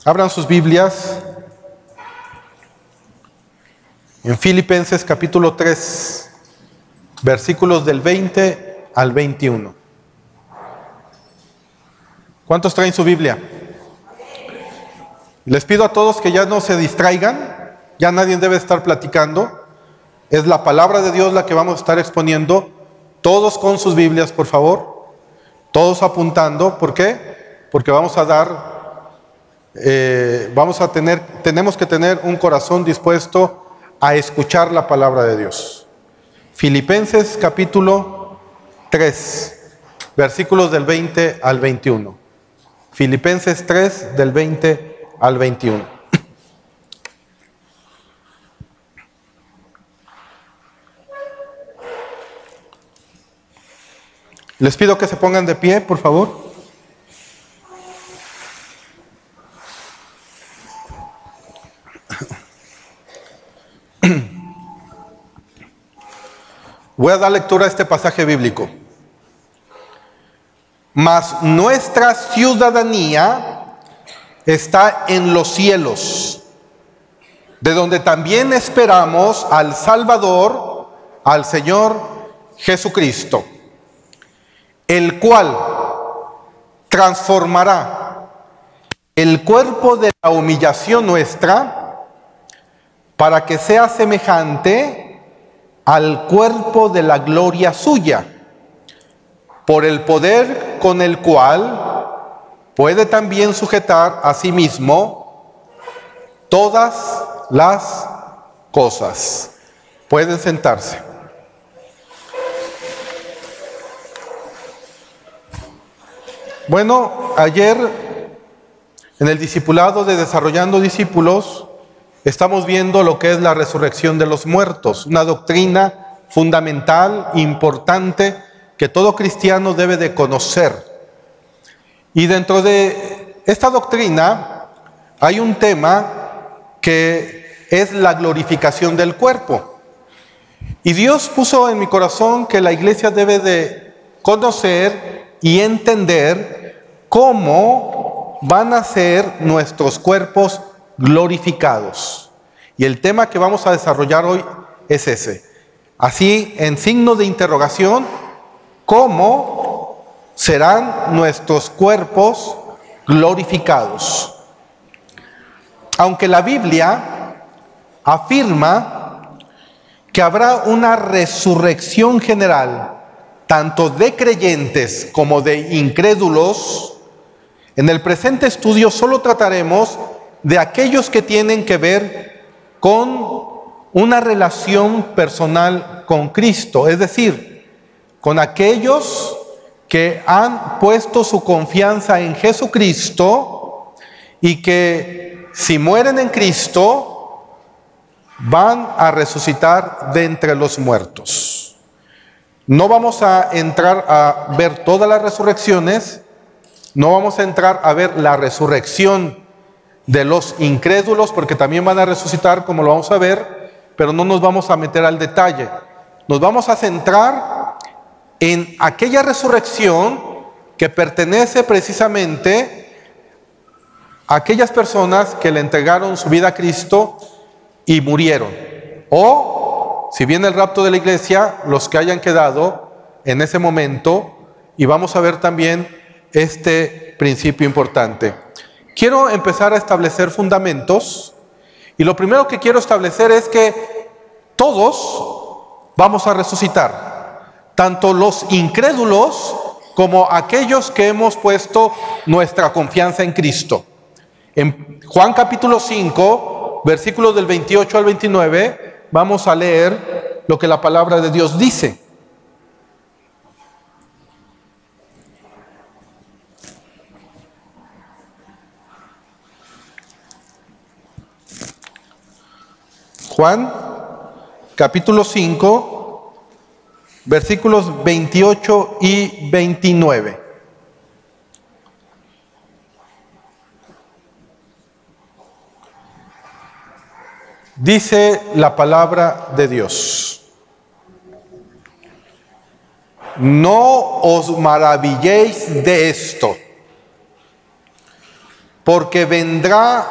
Abran sus Biblias en Filipenses capítulo 3, versículos del 20 al 21. ¿Cuántos traen su Biblia? Les pido a todos que ya no se distraigan, ya nadie debe estar platicando. Es la palabra de Dios la que vamos a estar exponiendo. Todos con sus Biblias, por favor. Todos apuntando. ¿Por qué? Porque tenemos que tener un corazón dispuesto a escuchar la palabra de Dios. Filipenses capítulo 3, versículos del 20 al 21. Filipenses 3, del 20 al 21. Les pido que se pongan de pie, por favor. Voy a dar lectura a este pasaje bíblico. Mas nuestra ciudadanía está en los cielos, de donde también esperamos al Salvador, al Señor Jesucristo, el cual transformará el cuerpo de la humillación nuestra para que sea semejante al cuerpo de la gloria suya, por el poder con el cual puede también sujetar a sí mismo todas las cosas. Pueden sentarse. Bueno, ayer en el discipulado de Desarrollando Discípulos estamos viendo lo que es la resurrección de los muertos, una doctrina fundamental, importante, que todo cristiano debe de conocer. Y dentro de esta doctrina hay un tema que es la glorificación del cuerpo. Y Dios puso en mi corazón que la iglesia debe de conocer y entender cómo van a ser nuestros cuerpos glorificados. Y el tema que vamos a desarrollar hoy es ese. Así, en signo de interrogación, ¿cómo serán nuestros cuerpos glorificados? Aunque la Biblia afirma que habrá una resurrección general, tanto de creyentes como de incrédulos, en el presente estudio solo trataremos de aquellos que tienen que ver con una relación personal con Cristo, es decir, con aquellos que han puesto su confianza en Jesucristo y que si mueren en Cristo van a resucitar de entre los muertos. No vamos a entrar a ver todas las resurrecciones, no vamos a entrar a ver la resurrección de los incrédulos, porque también van a resucitar, como lo vamos a ver, pero no nos vamos a meter al detalle. Nos vamos a centrar en aquella resurrección que pertenece precisamente a aquellas personas que le entregaron su vida a Cristo y murieron. O, si viene el rapto de la iglesia, los que hayan quedado en ese momento, y vamos a ver también este principio importante. Quiero empezar a establecer fundamentos, y lo primero que quiero establecer es que todos vamos a resucitar, tanto los incrédulos como aquellos que hemos puesto nuestra confianza en Cristo. En Juan capítulo 5, versículos del 28 al 29, vamos a leer lo que la palabra de Dios dice. Juan, capítulo 5, versículos 28 y 29. Dice la palabra de Dios: no os maravilléis de esto, porque vendrá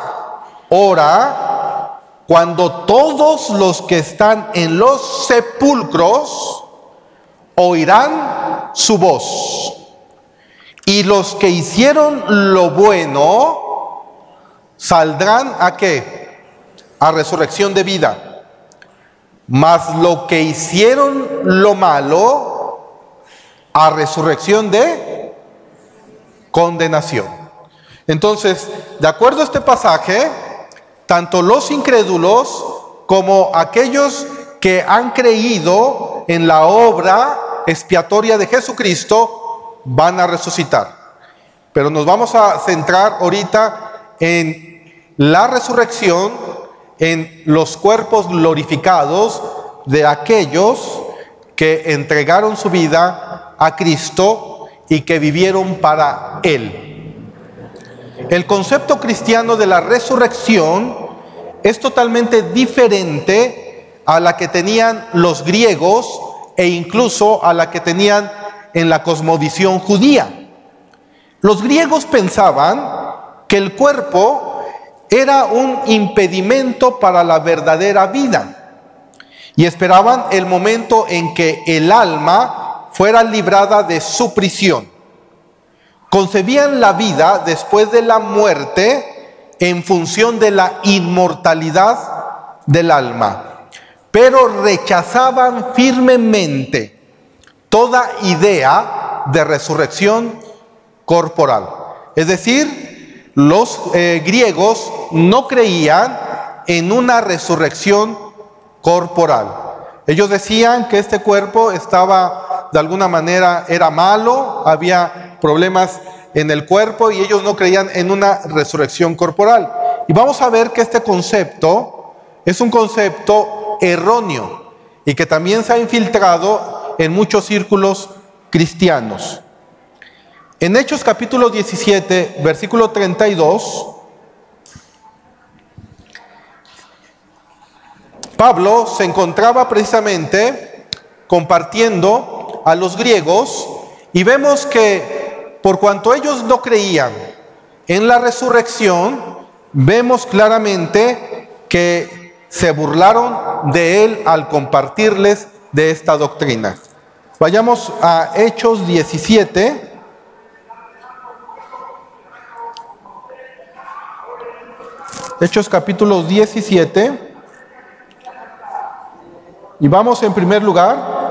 hora cuando todos los que están en los sepulcros oirán su voz, y los que hicieron lo bueno saldrán ¿a qué? A resurrección de vida. Mas lo que hicieron lo malo, a resurrección de condenación. Entonces, de acuerdo a este pasaje, tanto los incrédulos como aquellos que han creído en la obra expiatoria de Jesucristo van a resucitar. Pero nos vamos a centrar ahorita en la resurrección, en los cuerpos glorificados de aquellos que entregaron su vida a Cristo y que vivieron para Él. El concepto cristiano de la resurrección es totalmente diferente a la que tenían los griegos e incluso a la que tenían en la cosmovisión judía. Los griegos pensaban que el cuerpo era un impedimento para la verdadera vida y esperaban el momento en que el alma fuera librada de su prisión. Concebían la vida después de la muerte en función de la inmortalidad del alma, pero rechazaban firmemente toda idea de resurrección corporal. Es decir, los griegos no creían en una resurrección corporal. Ellos decían que este cuerpo estaba, de alguna manera, era malo, había problemas en el cuerpo y ellos no creían en una resurrección corporal. Y vamos a ver que este concepto es un concepto erróneo y que también se ha infiltrado en muchos círculos cristianos. En Hechos capítulo 17, versículo 32, Pablo se encontraba precisamente compartiendo a los griegos y vemos que por cuanto ellos no creían en la resurrección, vemos claramente que se burlaron de él al compartirles de esta doctrina. Vayamos a Hechos 17. Hechos capítulo 17. Y vamos en primer lugar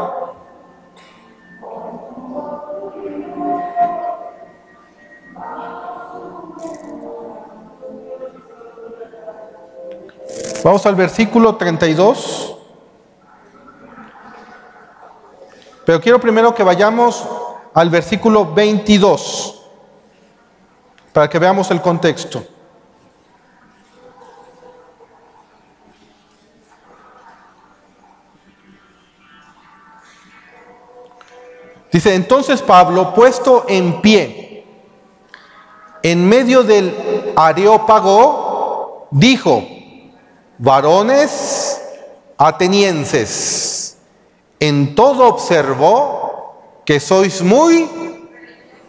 vamos al versículo 32. Pero quiero primero que vayamos al versículo 22 para que veamos el contexto. Dice, entonces Pablo, puesto en pie, en medio del Areópago, dijo, varones atenienses, en todo observo que sois muy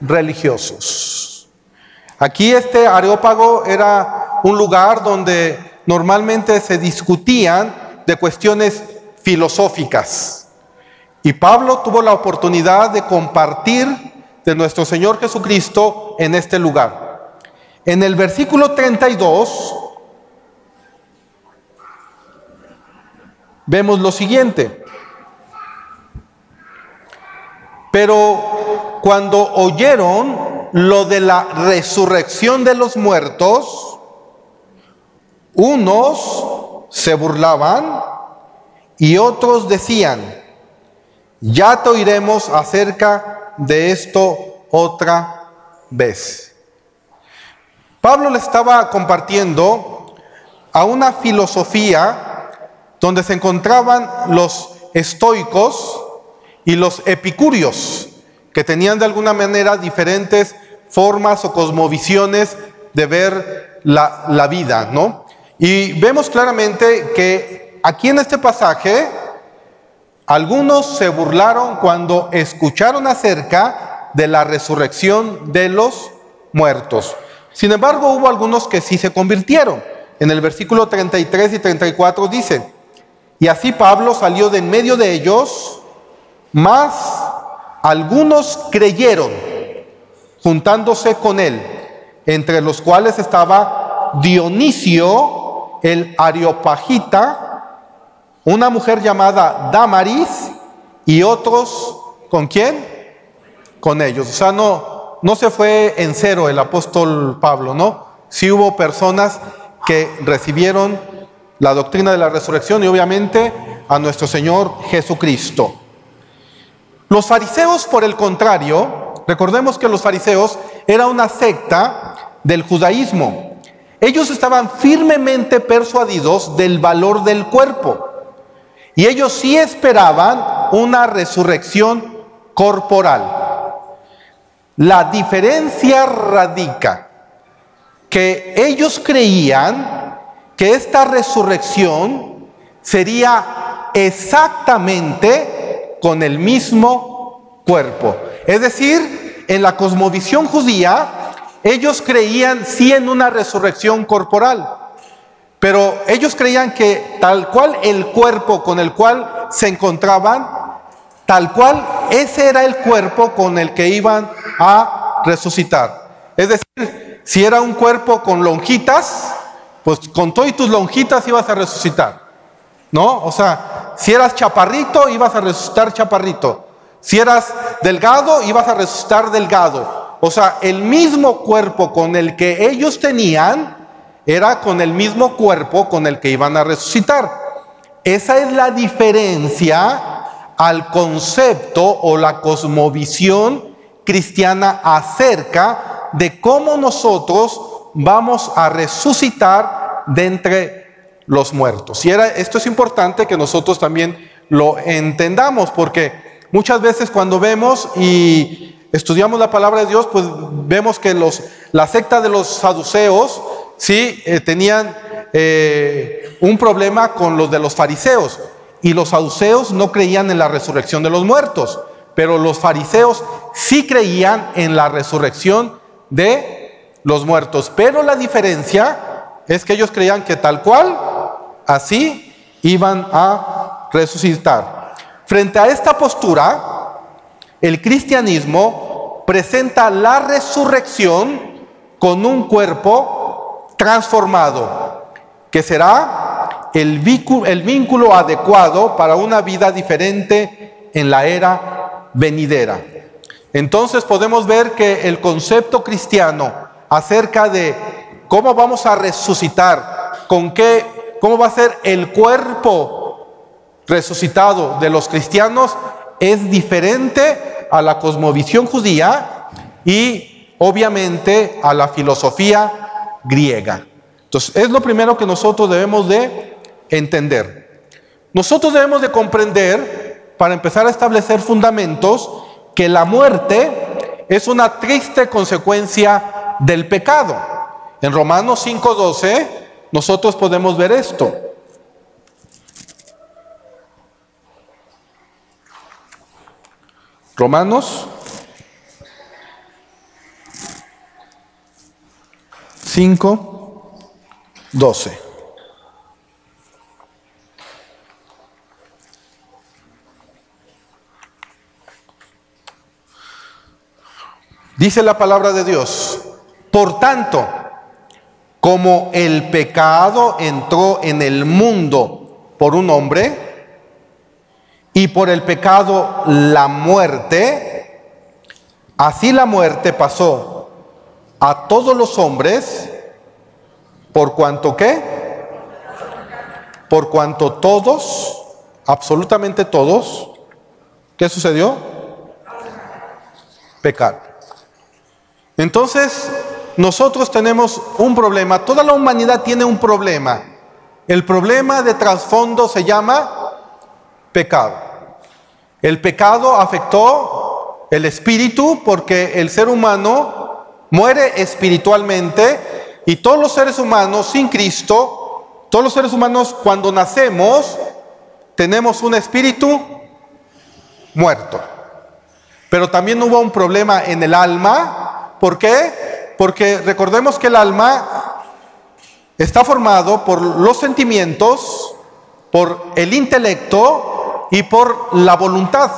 religiosos. Aquí este Areópago era un lugar donde normalmente se discutían de cuestiones filosóficas. Y Pablo tuvo la oportunidad de compartir de nuestro Señor Jesucristo en este lugar. En el versículo 32 vemos lo siguiente. Pero cuando oyeron lo de la resurrección de los muertos, unos se burlaban y otros decían, ya te oiremos acerca de esto otra vez. Pablo le estaba compartiendo a una filosofía donde se encontraban los estoicos y los epicúreos, que tenían de alguna manera diferentes formas o cosmovisiones de ver la vida, ¿no? Y vemos claramente que aquí en este pasaje, algunos se burlaron cuando escucharon acerca de la resurrección de los muertos. Sin embargo, hubo algunos que sí se convirtieron. En el versículo 33 y 34 dice: y así Pablo salió de en medio de ellos, mas algunos creyeron, juntándose con él, entre los cuales estaba Dionisio el Areopagita, una mujer llamada Damaris, y otros, ¿con quién? Con ellos. O sea, no se fue en cero el apóstol Pablo, ¿no? Sí hubo personas que recibieron la doctrina de la resurrección y obviamente a nuestro Señor Jesucristo. Los fariseos, por el contrario, recordemos que los fariseos era una secta del judaísmo. Ellos estaban firmemente persuadidos del valor del cuerpo y ellos sí esperaban una resurrección corporal. La diferencia radica que ellos creían que esta resurrección sería exactamente con el mismo cuerpo. Es decir, en la cosmovisión judía, ellos creían sí en una resurrección corporal, pero ellos creían que tal cual el cuerpo con el cual se encontraban, tal cual ese era el cuerpo con el que iban a resucitar. Es decir, si era un cuerpo con lonjitas, pues con todo y tus lonjitas ibas a resucitar, ¿no? O sea, si eras chaparrito, ibas a resucitar chaparrito. Si eras delgado, ibas a resucitar delgado. O sea, el mismo cuerpo con el que ellos tenían era con el mismo cuerpo con el que iban a resucitar. Esa es la diferencia al concepto o la cosmovisión cristiana acerca de cómo nosotros vamos a resucitar de entre los muertos. Y esto es importante que nosotros también lo entendamos, porque muchas veces cuando vemos y estudiamos la palabra de Dios, pues vemos que la secta de los saduceos sí tenían un problema con los de los fariseos, y los saduceos no creían en la resurrección de los muertos, pero los fariseos sí creían en la resurrección de los muertos. Pero la diferencia es que ellos creían que tal cual, así iban a resucitar. Frente a esta postura, el cristianismo presenta la resurrección con un cuerpo transformado, que será el vínculo adecuado para una vida diferente en la era venidera. Entonces podemos ver que el concepto cristiano acerca de cómo vamos a resucitar, cómo va a ser el cuerpo resucitado de los cristianos, es diferente a la cosmovisión judía y obviamente a la filosofía griega. Entonces es lo primero que nosotros debemos de entender. Nosotros debemos de comprender, para empezar a establecer fundamentos, que la muerte es una triste consecuencia del pecado. En Romanos 5:12 nosotros podemos ver esto. Romanos 5:12. Dice la palabra de Dios: por tanto, como el pecado entró en el mundo por un hombre, y por el pecado la muerte, así la muerte pasó a todos los hombres, por cuanto ¿qué? Por cuanto todos, absolutamente todos, ¿qué sucedió? Pecaron. Entonces, nosotros tenemos un problema, toda la humanidad tiene un problema. El problema de trasfondo se llama pecado. El pecado afectó el espíritu porque el ser humano muere espiritualmente, y todos los seres humanos sin Cristo, todos los seres humanos cuando nacemos, tenemos un espíritu muerto. Pero también hubo un problema en el alma. ¿Por qué? Porque recordemos que el alma está formado por los sentimientos, por el intelecto y por la voluntad.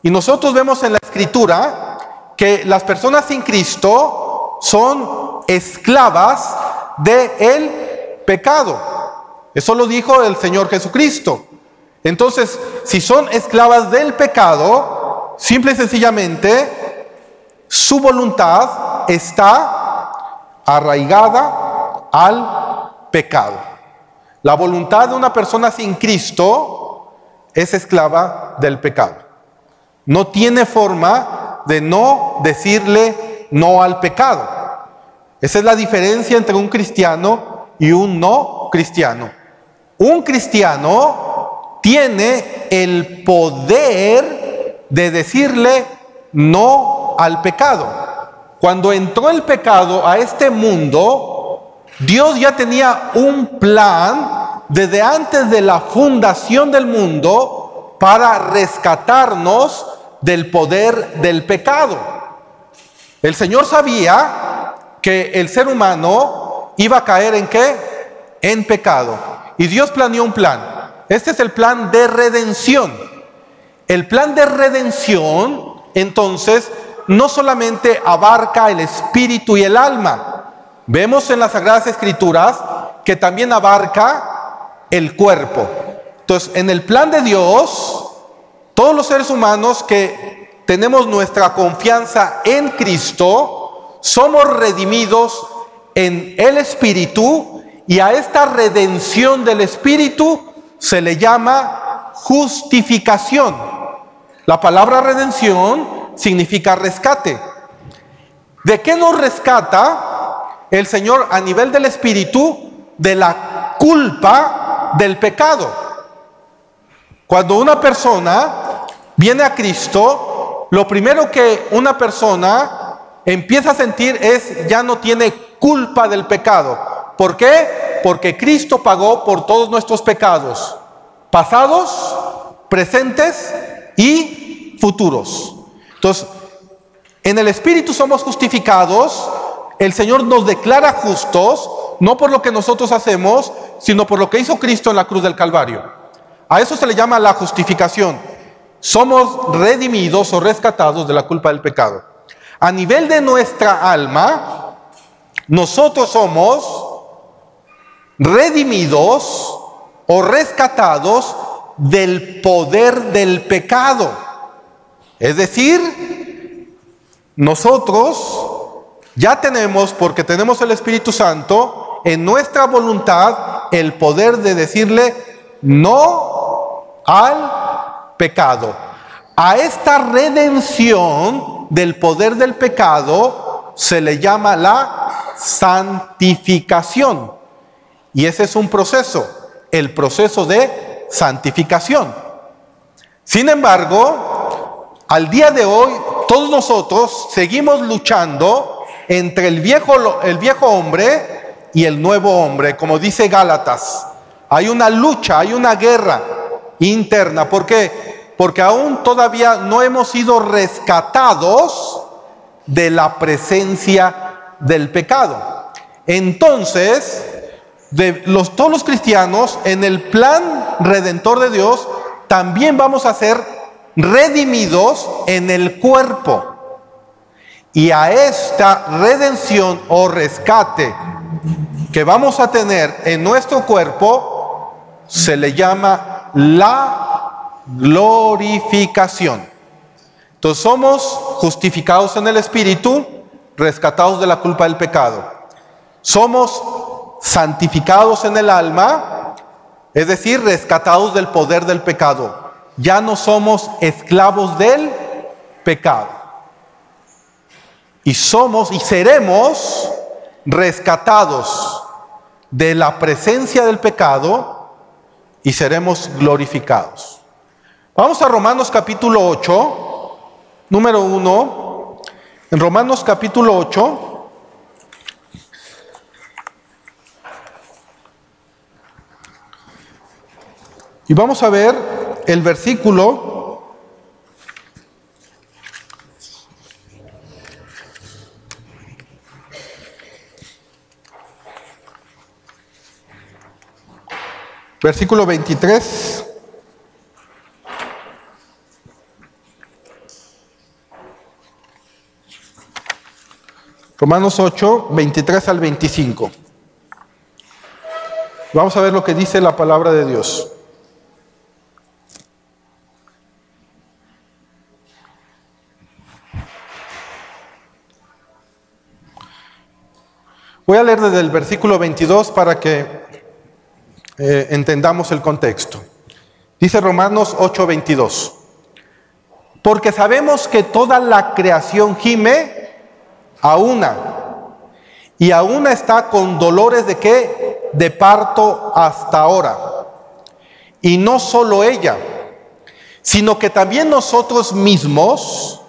Y nosotros vemos en la Escritura que las personas sin Cristo son esclavas del pecado. Eso lo dijo el Señor Jesucristo. Entonces, si son esclavas del pecado, simple y sencillamente, su voluntad está arraigada al pecado. La voluntad de una persona sin Cristo es esclava del pecado. No tiene forma de no decirle no al pecado. Esa es la diferencia entre un cristiano y un no cristiano. Un cristiano tiene el poder de decirle no al pecado. Cuando entró el pecado a este mundo, Dios ya tenía un plan desde antes de la fundación del mundo para rescatarnos del poder del pecado. El Señor sabía que el ser humano iba a caer ¿en qué? En pecado. Y Dios planeó un plan. Este es el plan de redención. El plan de redención, entonces, no solamente abarca el espíritu y el alma. Vemos en las Sagradas Escrituras que también abarca el cuerpo. Entonces, en el plan de Dios, todos los seres humanos que tenemos nuestra confianza en Cristo, somos redimidos en el espíritu, y a esta redención del espíritu se le llama justificación. La palabra redención significa rescate. ¿De qué nos rescata el Señor a nivel del espíritu? De la culpa del pecado. Cuando una persona viene a Cristo, lo primero que una persona empieza a sentir es ya no tiene culpa del pecado. ¿Por qué? Porque Cristo pagó por todos nuestros pecados, pasados, presentes y futuros. Entonces, en el Espíritu somos justificados. El Señor nos declara justos, no por lo que nosotros hacemos, sino por lo que hizo Cristo en la cruz del Calvario. A eso se le llama la justificación. Somos redimidos o rescatados de la culpa del pecado. A nivel de nuestra alma, nosotros somos redimidos o rescatados del poder del pecado. Es decir, nosotros ya tenemos, porque tenemos el Espíritu Santo, en nuestra voluntad el poder de decirle no al pecado. A esta redención del poder del pecado se le llama la santificación. Y ese es un proceso, el proceso de santificación. Sin embargo, al día de hoy, todos nosotros seguimos luchando entre el viejo hombre y el nuevo hombre. Como dice Gálatas, hay una lucha, hay una guerra interna. ¿Por qué? Porque aún todavía no hemos sido rescatados de la presencia del pecado. Entonces, todos los cristianos, en el plan redentor de Dios, también vamos a ser redimidos en el cuerpo. Y a esta redención o rescate que vamos a tener en nuestro cuerpo se le llama la glorificación. Entonces somos justificados en el Espíritu, rescatados de la culpa del pecado. Somos santificados en el alma, es decir, rescatados del poder del pecado. Ya no somos esclavos del pecado. Y somos y seremos rescatados de la presencia del pecado y seremos glorificados. Vamos a Romanos capítulo 8, número 1. En Romanos capítulo 8. Y vamos a ver el versículo versículo 23. Romanos 8, 23 al 25. Vamos a ver lo que dice la palabra de Dios. Voy a leer desde el versículo 22 para que entendamos el contexto. Dice Romanos 8, 22. Porque sabemos que toda la creación gime a una, y a una está con dolores ¿de qué? De parto hasta ahora. Y no solo ella, sino que también nosotros mismos,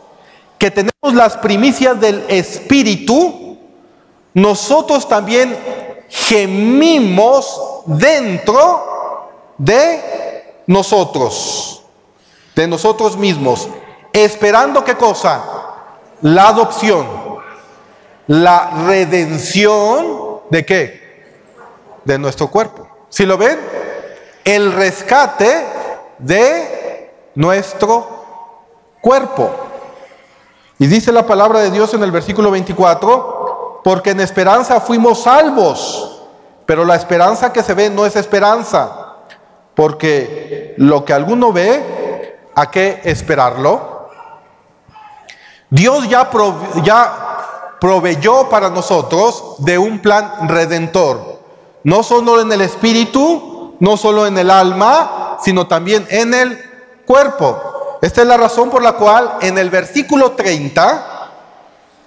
que tenemos las primicias del Espíritu, nosotros también gemimos dentro de nosotros mismos, esperando ¿qué cosa? La adopción, la redención ¿de qué? De nuestro cuerpo. ¿Sí lo ven? El rescate de nuestro cuerpo. Y dice la palabra de Dios en el versículo 24, porque en esperanza fuimos salvos, pero la esperanza que se ve no es esperanza, porque lo que alguno ve, ¿a qué esperarlo? Dios ya proveyó para nosotros de un plan redentor, no solo en el espíritu, no solo en el alma, sino también en el cuerpo. Esta es la razón por la cual en el versículo 30,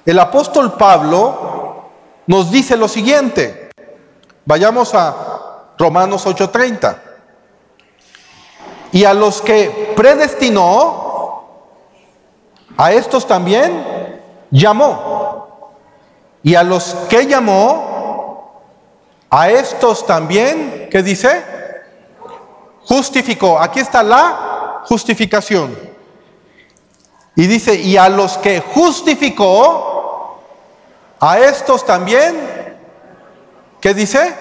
el apóstol Pablo nos dice lo siguiente. Vayamos a Romanos 8:30. Y a los que predestinó, a estos también llamó. Y a los que llamó, a estos también, ¿qué dice? Justificó. Aquí está la justificación. Y dice, y a los que justificó, a estos también, ¿qué dice?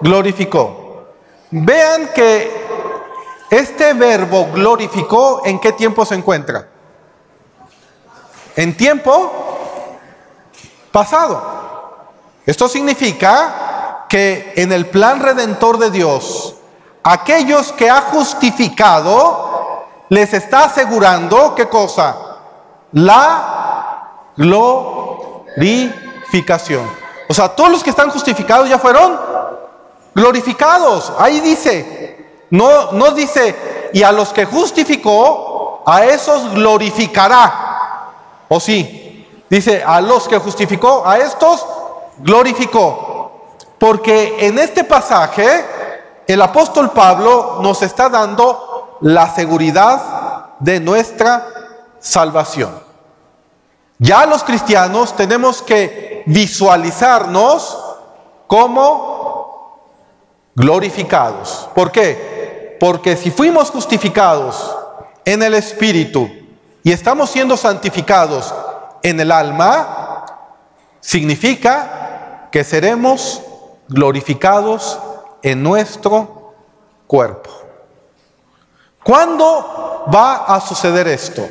Glorificó. Vean que este verbo glorificó, ¿en qué tiempo se encuentra? En tiempo pasado. Esto significa que en el plan redentor de Dios, aquellos que ha justificado, les está asegurando, ¿qué cosa? La glorificación. O sea, todos los que están justificados ya fueron glorificados. Ahí dice, no dice, y a los que justificó, a esos glorificará. ¿O sí? Dice, a los que justificó, a estos glorificó. Porque en este pasaje, el apóstol Pablo nos está dando la seguridad de nuestra salvación. Ya los cristianos tenemos que visualizarnos como glorificados. ¿Por qué? Porque si fuimos justificados en el Espíritu y estamos siendo santificados en el alma, significa que seremos glorificados en nuestro cuerpo. ¿Cuándo va a suceder esto?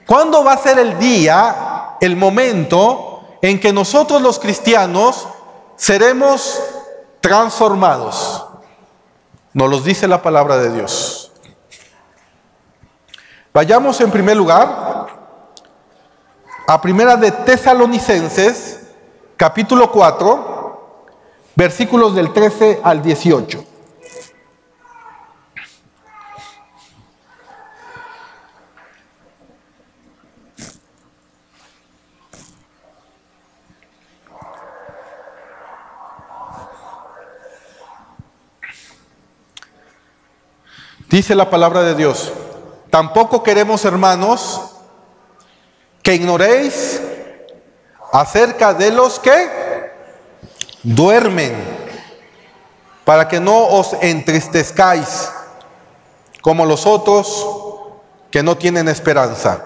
¿Cuándo va a ser el día, el momento en que nosotros los cristianos seremos transformados? Nos los dice la palabra de Dios. Vayamos en primer lugar a Primera de Tesalonicenses, capítulo 4, versículos del 13 al 18. Dice la palabra de Dios: tampoco queremos, hermanos, que ignoréis acerca de los que duermen, para que no os entristezcáis como los otros que no tienen esperanza.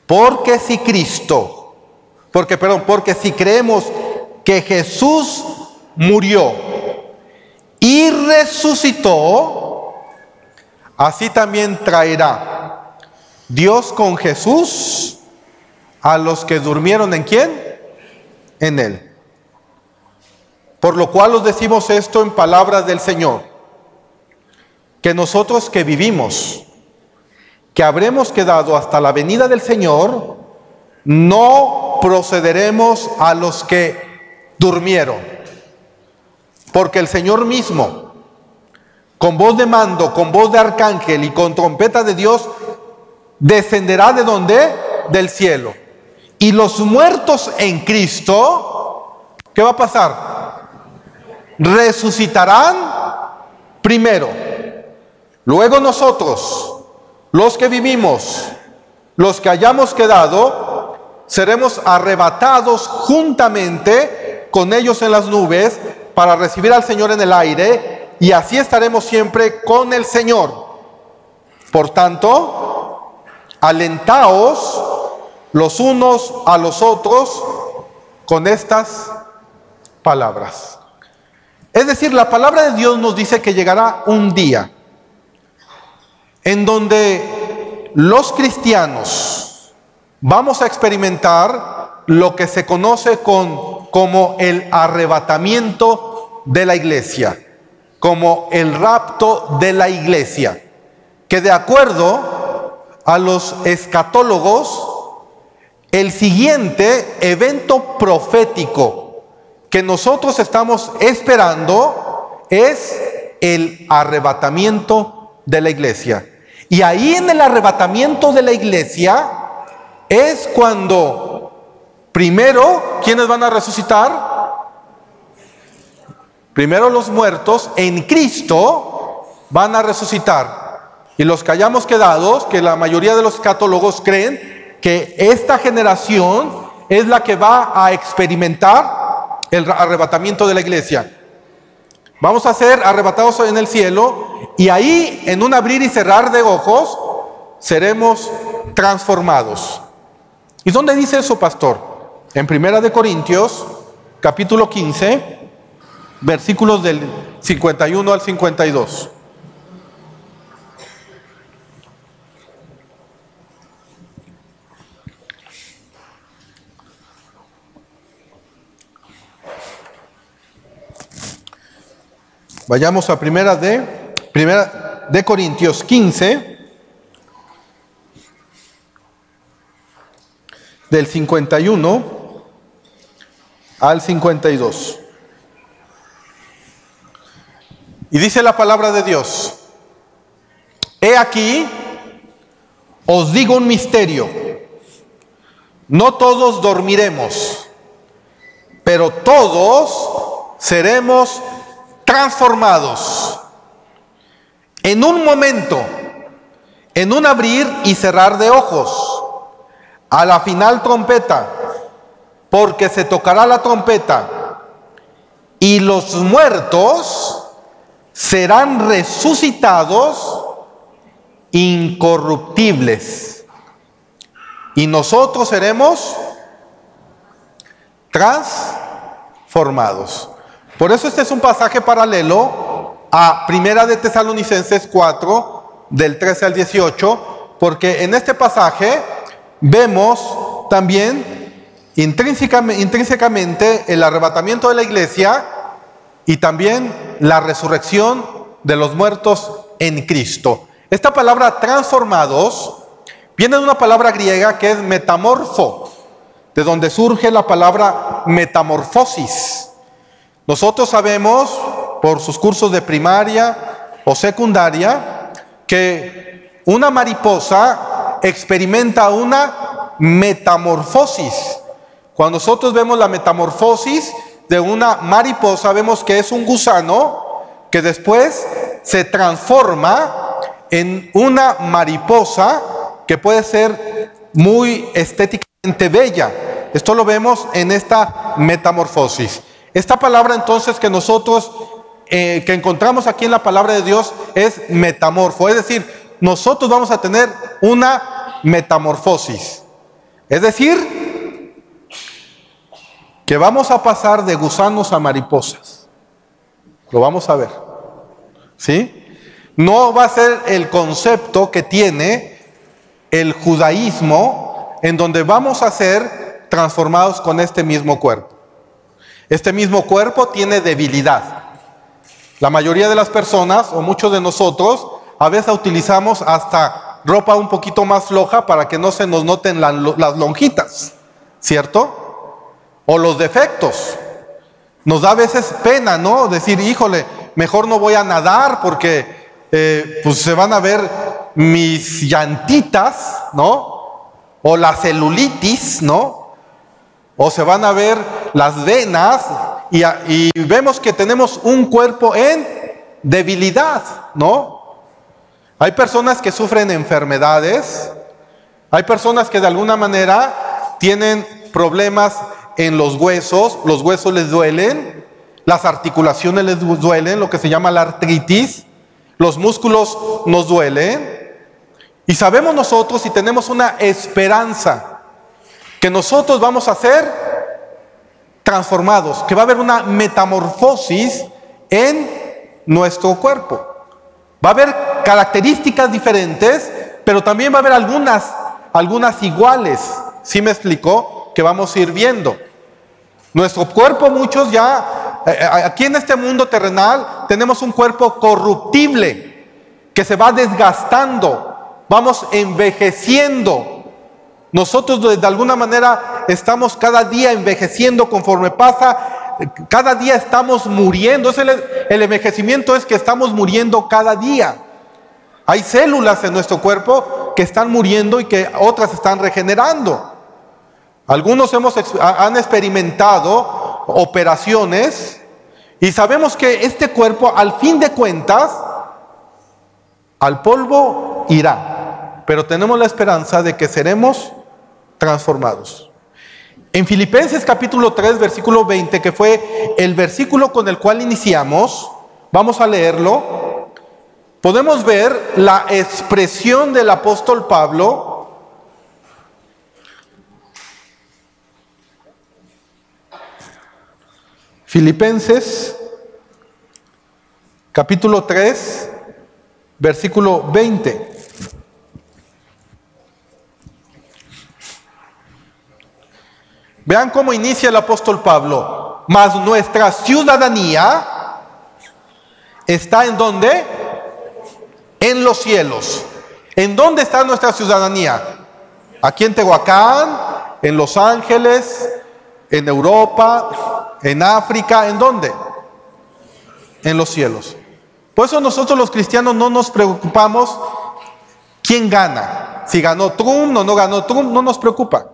Porque si creemos que Jesús murió y resucitó, así también traerá Dios con Jesús a los que durmieron ¿en quién? En Él. Por lo cual os decimos esto en palabras del Señor, que nosotros que vivimos, que habremos quedado hasta la venida del Señor, no procederemos a los que durmieron. Porque el Señor mismo, con voz de mando, con voz de arcángel y con trompeta de Dios, descenderá ¿de dónde? Del cielo. Y los muertos en Cristo, ¿qué va a pasar? Resucitarán primero. Luego nosotros, los que vivimos, los que hayamos quedado, seremos arrebatados juntamente con ellos en las nubes para recibir al Señor en el aire, y así estaremos siempre con el Señor. Por tanto, alentaos los unos a los otros con estas palabras. Es decir, la palabra de Dios nos dice que llegará un día en donde los cristianos vamos a experimentar lo que se conoce como el arrebatamiento de la iglesia, como el rapto de la iglesia, que de acuerdo a los escatólogos, el siguiente evento profético que nosotros estamos esperando es el arrebatamiento de la iglesia. Y ahí en el arrebatamiento de la iglesia es cuando primero, ¿quiénes van a resucitar? Primero los muertos en Cristo van a resucitar. Y los que hayamos quedado, que la mayoría de los escatólogos creen que esta generación es la que va a experimentar el arrebatamiento de la iglesia. Vamos a ser arrebatados en el cielo, y ahí, en un abrir y cerrar de ojos, seremos transformados. ¿Y dónde dice eso, pastor? En 1 Corintios, capítulo 15, versículos del 51 al 52. Vayamos a primera de Corintios 15, del 51 al 52. Y dice la palabra de Dios: he aquí, os digo un misterio, no todos dormiremos, pero todos seremos transformados en un momento, en un abrir y cerrar de ojos, a la final trompeta, porque se tocará la trompeta, y los muertos serán resucitados incorruptibles, y nosotros seremos transformados. Por eso este es un pasaje paralelo a Primera de Tesalonicenses 4, del 13 al 18, porque en este pasaje vemos también intrínsecamente el arrebatamiento de la iglesia y también la resurrección de los muertos en Cristo. Esta palabra transformados viene de una palabra griega que es metamorfo, de donde surge la palabra metamorfosis. Nosotros sabemos, por sus cursos de primaria o secundaria, que una mariposa experimenta una metamorfosis. Cuando nosotros vemos la metamorfosis de una mariposa, vemos que es un gusano que después se transforma en una mariposa que puede ser muy estéticamente bella. Esto lo vemos en esta metamorfosis. Esta palabra entonces que nosotros que encontramos aquí en la palabra de Dios es metamorfo, es decir, nosotros vamos a tener una metamorfosis, es decir, que vamos a pasar de gusanos a mariposas. Lo vamos a ver. ¿sí? No va a ser el concepto que tiene el judaísmo, en donde vamos a ser transformados con este mismo cuerpo. Este mismo cuerpo tiene debilidad. La mayoría de las personas, o muchos de nosotros, a veces utilizamos hasta ropa un poquito más floja para que no se nos noten las lonjitas, ¿cierto? O los defectos. Nos da a veces pena, ¿no? Decir, híjole, mejor no voy a nadar porque pues se van a ver mis llantitas, ¿no? O la celulitis, ¿no? O se van a ver las venas y vemos que tenemos un cuerpo en debilidad, ¿no? Hay personas que sufren enfermedades, hay personas que de alguna manera tienen problemas en los huesos les duelen, las articulaciones les duelen, lo que se llama la artritis, los músculos nos duelen, y sabemos nosotros y tenemos una esperanza que nosotros vamos a ser transformados, que va a haber una metamorfosis en nuestro cuerpo. Va a haber características diferentes, pero también va a haber algunas iguales. ¿Sí me explicó? Que vamos a ir viendo. Nuestro cuerpo, muchos ya, aquí en este mundo terrenal, tenemos un cuerpo corruptible, que se va desgastando, vamos envejeciendo. Nosotros de alguna manera estamos cada día envejeciendo conforme pasa, cada día estamos muriendo. El envejecimiento es que estamos muriendo cada día. Hay células en nuestro cuerpo que están muriendo y que otras están regenerando. Algunos han experimentado operaciones y sabemos que este cuerpo, al fin de cuentas, al polvo irá. Pero tenemos la esperanza de que seremos transformados. En Filipenses capítulo 3, versículo 20, que fue el versículo con el cual iniciamos, vamos a leerlo. Podemos ver la expresión del apóstol Pablo. Filipenses capítulo 3, versículo 20. Vean cómo inicia el apóstol Pablo. Mas nuestra ciudadanía está ¿en dónde? En los cielos. ¿En dónde está nuestra ciudadanía? Aquí en Tehuacán, en Los Ángeles, en Europa, en África. ¿En dónde? En los cielos. Por eso nosotros los cristianos no nos preocupamos quién gana. Si ganó Trump o no ganó Trump, no nos preocupa.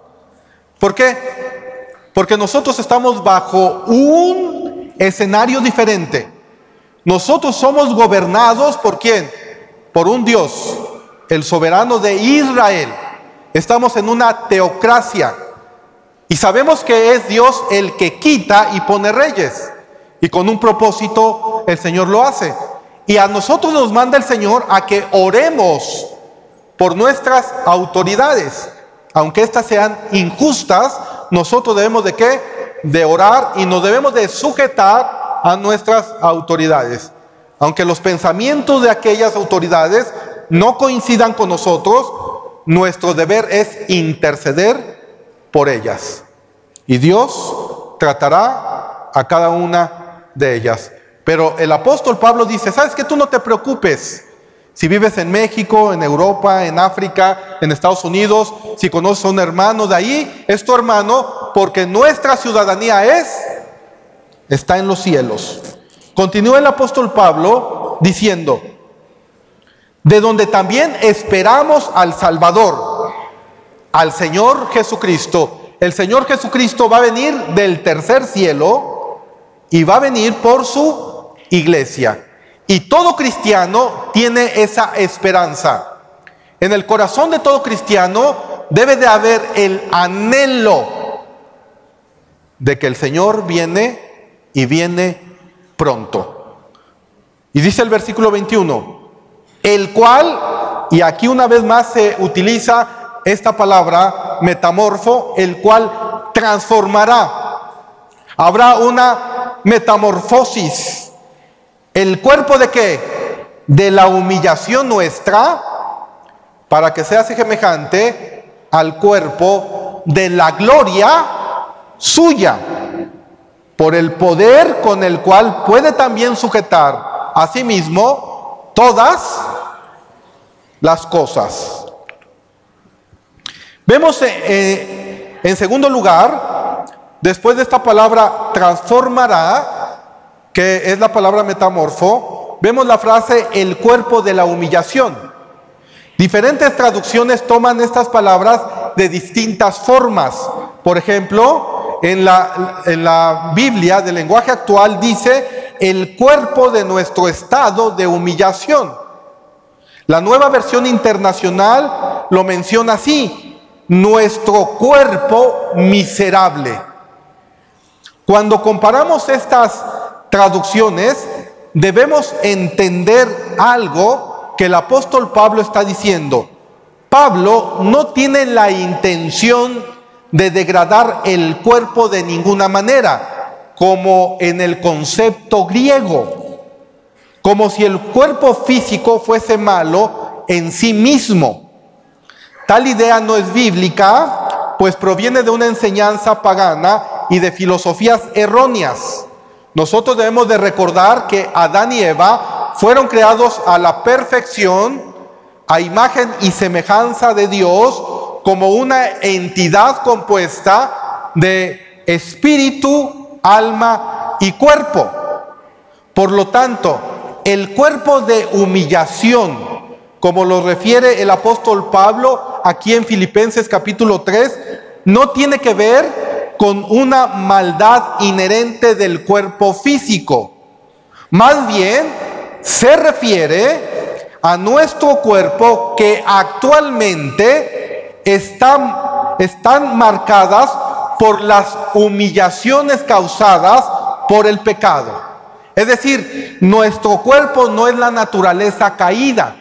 ¿Por qué? Porque nosotros estamos bajo un escenario diferente. Nosotros somos gobernados ¿por quién? Por un Dios, el soberano de Israel. Estamos en una teocracia. Y sabemos que es Dios el que quita y pone reyes. Y con un propósito el Señor lo hace. Y a nosotros nos manda el Señor a que oremos por nuestras autoridades. Aunque éstas sean injustas, nosotros debemos ¿de qué? De orar y nos debemos de sujetar a nuestras autoridades. Aunque los pensamientos de aquellas autoridades no coincidan con nosotros, nuestro deber es interceder por ellas. Y Dios tratará a cada una de ellas. Pero el apóstol Pablo dice, ¿sabes qué? Tú no te preocupes. Si vives en México, en Europa, en África, en Estados Unidos, si conoces a un hermano de ahí, es tu hermano, porque nuestra ciudadanía está en los cielos. Continúa el apóstol Pablo diciendo, de donde también esperamos al Salvador, al Señor Jesucristo. El Señor Jesucristo va a venir del tercer cielo y va a venir por su iglesia. Y todo cristiano tiene esa esperanza. En el corazón de todo cristiano debe de haber el anhelo de que el Señor viene y viene pronto. Y dice el versículo 21, el cual, y aquí una vez más se utiliza esta palabra metamorfo, el cual transformará. Habrá una metamorfosis. ¿El cuerpo de qué? de la humillación nuestra para que sea semejante al cuerpo de la gloria suya, por el poder con el cual puede también sujetar a sí mismo todas las cosas. Vemos en segundo lugar, después de esta palabra transformará, que es la palabra metamorfo, vemos la frase el cuerpo de la humillación. Diferentes traducciones toman estas palabras de distintas formas. Por ejemplo, en la Biblia del lenguaje actual dice el cuerpo de nuestro estado de humillación. La Nueva Versión Internacional lo menciona así: nuestro cuerpo miserable. Cuando comparamos estas traducciones, debemos entender algo que el apóstol Pablo está diciendo. Pablo no tiene la intención de degradar el cuerpo de ninguna manera, como en el concepto griego, como si el cuerpo físico fuese malo en sí mismo. Tal idea no es bíblica, pues proviene de una enseñanza pagana y de filosofías erróneas. Nosotros debemos de recordar que Adán y Eva fueron creados a la perfección, a imagen y semejanza de Dios, como una entidad compuesta de espíritu, alma y cuerpo. Por lo tanto, el cuerpo de humillación, como lo refiere el apóstol Pablo aquí en Filipenses capítulo 3, no tiene que ver con una maldad inherente del cuerpo físico. Más bien, se refiere a nuestro cuerpo que actualmente están marcadas por las humillaciones causadas por el pecado. Es decir, nuestro cuerpo no es la naturaleza caída.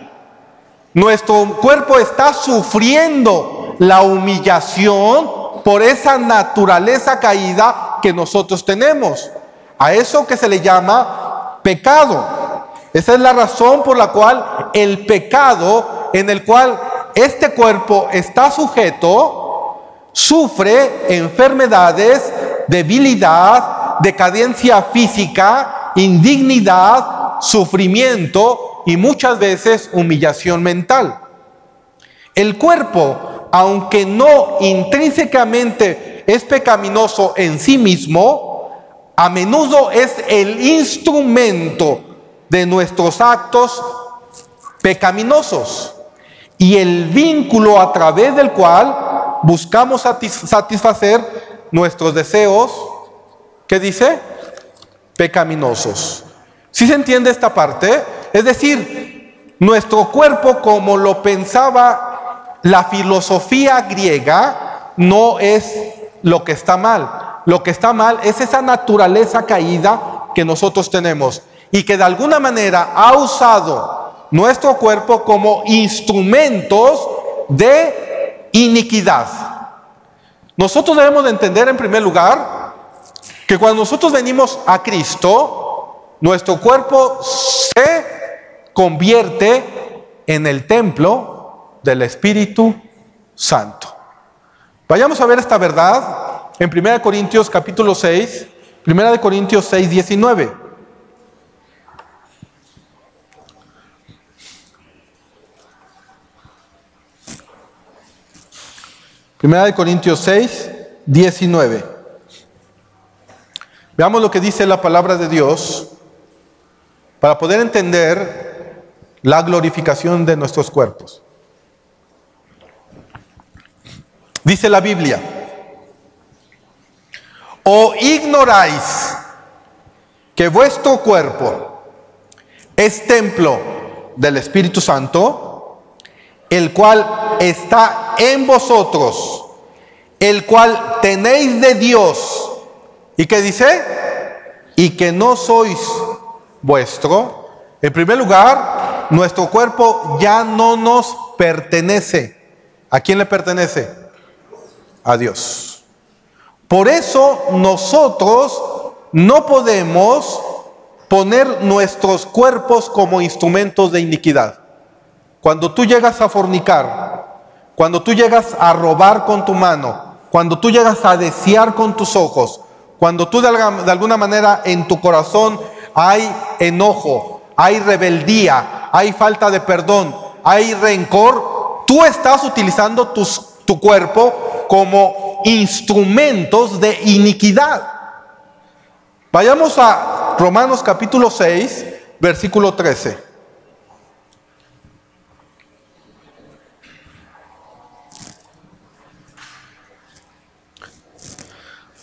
Nuestro cuerpo está sufriendo la humillación por esa naturaleza caída que nosotros tenemos. A eso que se le llama pecado. Esa es la razón por la cual el pecado en el cual este cuerpo está sujeto sufre enfermedades, debilidad, decadencia física, indignidad, sufrimiento y muchas veces humillación mental. El cuerpo, aunque no intrínsecamente es pecaminoso en sí mismo, a menudo es el instrumento de nuestros actos pecaminosos y el vínculo a través del cual buscamos satisfacer nuestros deseos, ¿qué dice? Pecaminosos. ¿Sí se entiende esta parte? Es decir, nuestro cuerpo, como lo pensaba la filosofía griega, no es lo que está mal. Lo que está mal es esa naturaleza caída que nosotros tenemos y que de alguna manera ha usado nuestro cuerpo como instrumentos de iniquidad. Nosotros debemos de entender en primer lugar que cuando nosotros venimos a Cristo, nuestro cuerpo se convierte en el templo del Espíritu Santo. Vayamos a ver esta verdad en 1 Corintios capítulo 6, 1 Corintios 6, 19. Primera de Corintios 6, 19. Veamos lo que dice la palabra de Dios para poder entender la glorificación de nuestros cuerpos. Dice la Biblia: ¿o ignoráis que vuestro cuerpo es templo del Espíritu Santo, el cual está en vosotros, el cual tenéis de Dios? ¿Y qué dice? Y que no sois vuestro. En primer lugar, nuestro cuerpo ya no nos pertenece. ¿A quién le pertenece? A Dios. Por eso nosotros no podemos poner nuestros cuerpos como instrumentos de iniquidad. Cuando tú llegas a fornicar, cuando tú llegas a robar con tu mano, cuando tú llegas a desear con tus ojos, cuando tú de alguna manera en tu corazón hay enojo, hay rebeldía, hay falta de perdón, hay rencor, tú estás utilizando tu cuerpo como instrumentos de iniquidad. Vayamos a Romanos capítulo 6, versículo 13.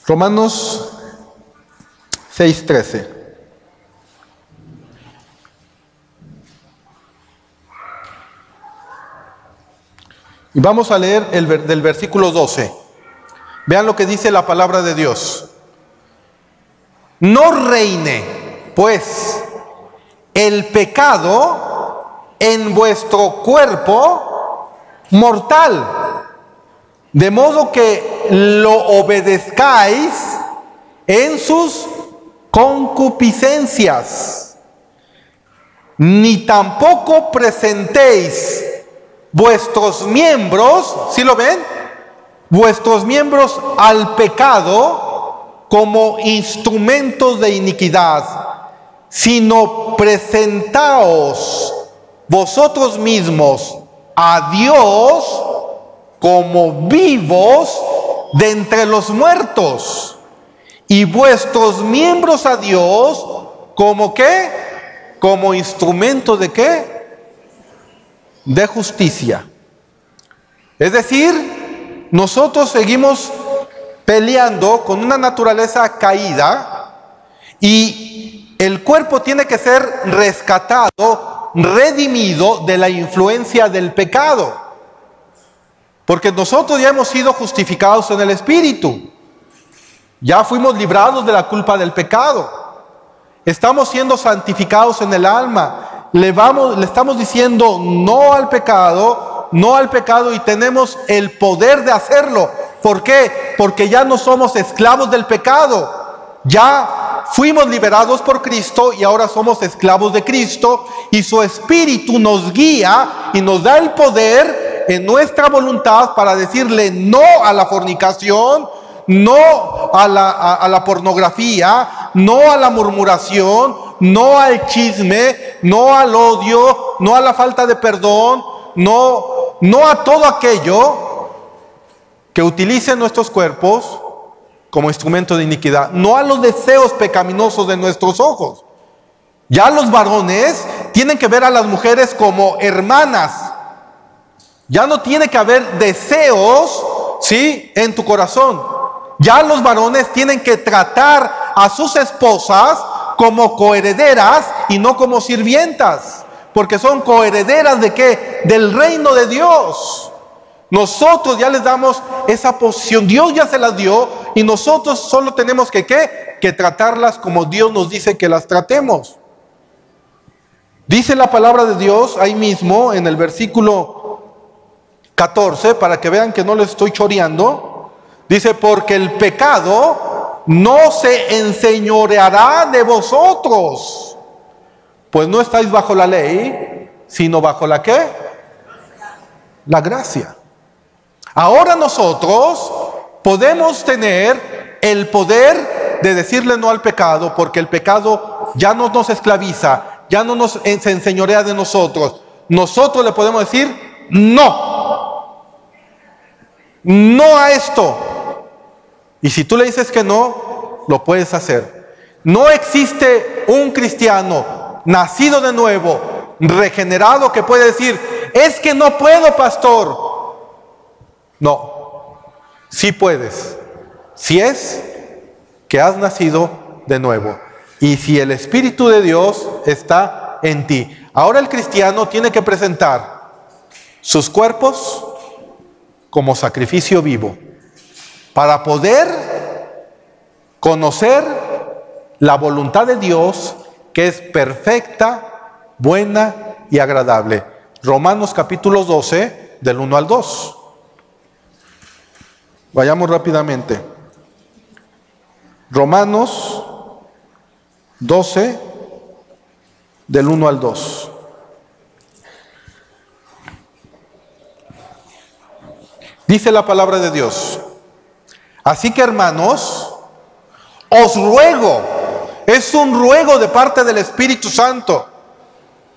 Romanos 6:13. Y vamos a leer del versículo 12. Vean lo que dice la palabra de Dios. No reine, pues, el pecado en vuestro cuerpo mortal, de modo que lo obedezcáis en sus concupiscencias, ni tampoco presentéis vuestros miembros, ¿sí lo ven? Vuestros miembros al pecado como instrumentos de iniquidad, sino presentaos vosotros mismos a Dios como vivos de entre los muertos, y vuestros miembros a Dios como ¿qué? Como instrumentos de ¿qué? De justicia. Es decir, nosotros seguimos peleando con una naturaleza caída y el cuerpo tiene que ser rescatado, redimido de la influencia del pecado. Porque nosotros ya hemos sido justificados en el Espíritu. Ya fuimos librados de la culpa del pecado. Estamos siendo santificados en el alma. Le estamos diciendo no al pecado y tenemos el poder de hacerlo. ¿Por qué? Porque ya no somos esclavos del pecado. Ya fuimos liberados por Cristo y ahora somos esclavos de Cristo, y su Espíritu nos guía y nos da el poder en nuestra voluntad para decirle no a la fornicación, no a la pornografía, no a la murmuración, no al chisme, no al odio, no a la falta de perdón, no a todo aquello que utilice nuestros cuerpos como instrumento de iniquidad, no a los deseos pecaminosos de nuestros ojos. Ya los varones tienen que ver a las mujeres como hermanas. Ya no tiene que haber deseos, ¿sí?, en tu corazón. Ya los varones tienen que tratar a sus esposas como coherederas y no como sirvientas, porque son coherederas ¿de qué? Del reino de Dios. Nosotros ya les damos esa posición, Dios ya se las dio, y nosotros solo tenemos que ¿qué? Que tratarlas como Dios nos dice que las tratemos. Dice la palabra de Dios ahí mismo en el versículo 14, para que vean que no les estoy choreando. Dice, porque el pecado no se enseñoreará de vosotros, pues no estáis bajo la ley, sino bajo la ¿qué? La gracia. Ahora nosotros podemos tener el poder de decirle no al pecado, porque el pecado ya no nos esclaviza, ya no nos enseñorea de nosotros. Nosotros le podemos decir no, no a esto. Y si tú le dices que no, lo puedes hacer. No existe un cristiano nacido de nuevo, regenerado, que puede decir, es que no puedo, pastor. No, sí puedes, si es que has nacido de nuevo y si el Espíritu de Dios está en ti. Ahora el cristiano tiene que presentar sus cuerpos como sacrificio vivo para poder conocer la voluntad de Dios, que es perfecta, buena y agradable. Romanos capítulo 12, del 1 al 2. Vayamos rápidamente. Romanos 12, del 1 al 2. Dice la palabra de Dios: así que, hermanos, os ruego, es un ruego de parte del Espíritu Santo.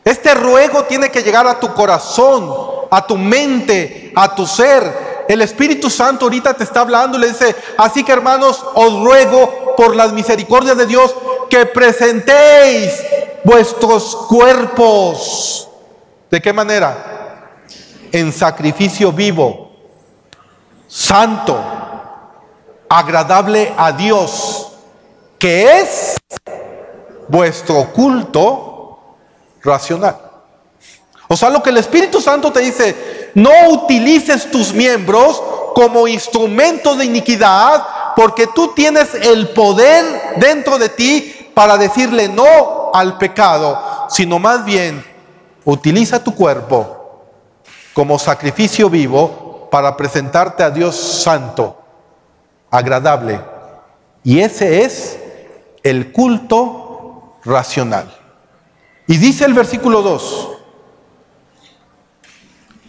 Este ruego tiene que llegar a tu corazón, a tu mente, a tu ser. El Espíritu Santo ahorita te está hablando y le dice: así que, hermanos, os ruego por las misericordias de Dios que presentéis vuestros cuerpos. ¿De qué manera? En sacrificio vivo, santo, agradable a Dios, que es vuestro culto racional. O sea, lo que el Espíritu Santo te dice: no utilices tus miembros como instrumentos de iniquidad, porque tú tienes el poder dentro de ti para decirle no al pecado, sino más bien utiliza tu cuerpo como sacrificio vivo para presentarte a Dios santo, agradable. Y ese es el culto racional. Y dice el versículo 2: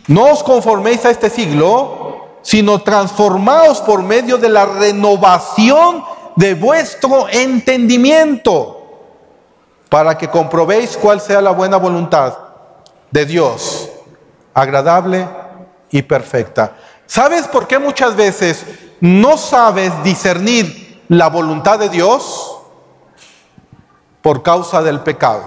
no os conforméis a este siglo, sino transformaos por medio de la renovación de vuestro entendimiento, para que comprobéis cuál sea la buena voluntad de Dios, agradable y perfecta. ¿Sabes por qué muchas veces no sabes discernir la voluntad de Dios? Por causa del pecado.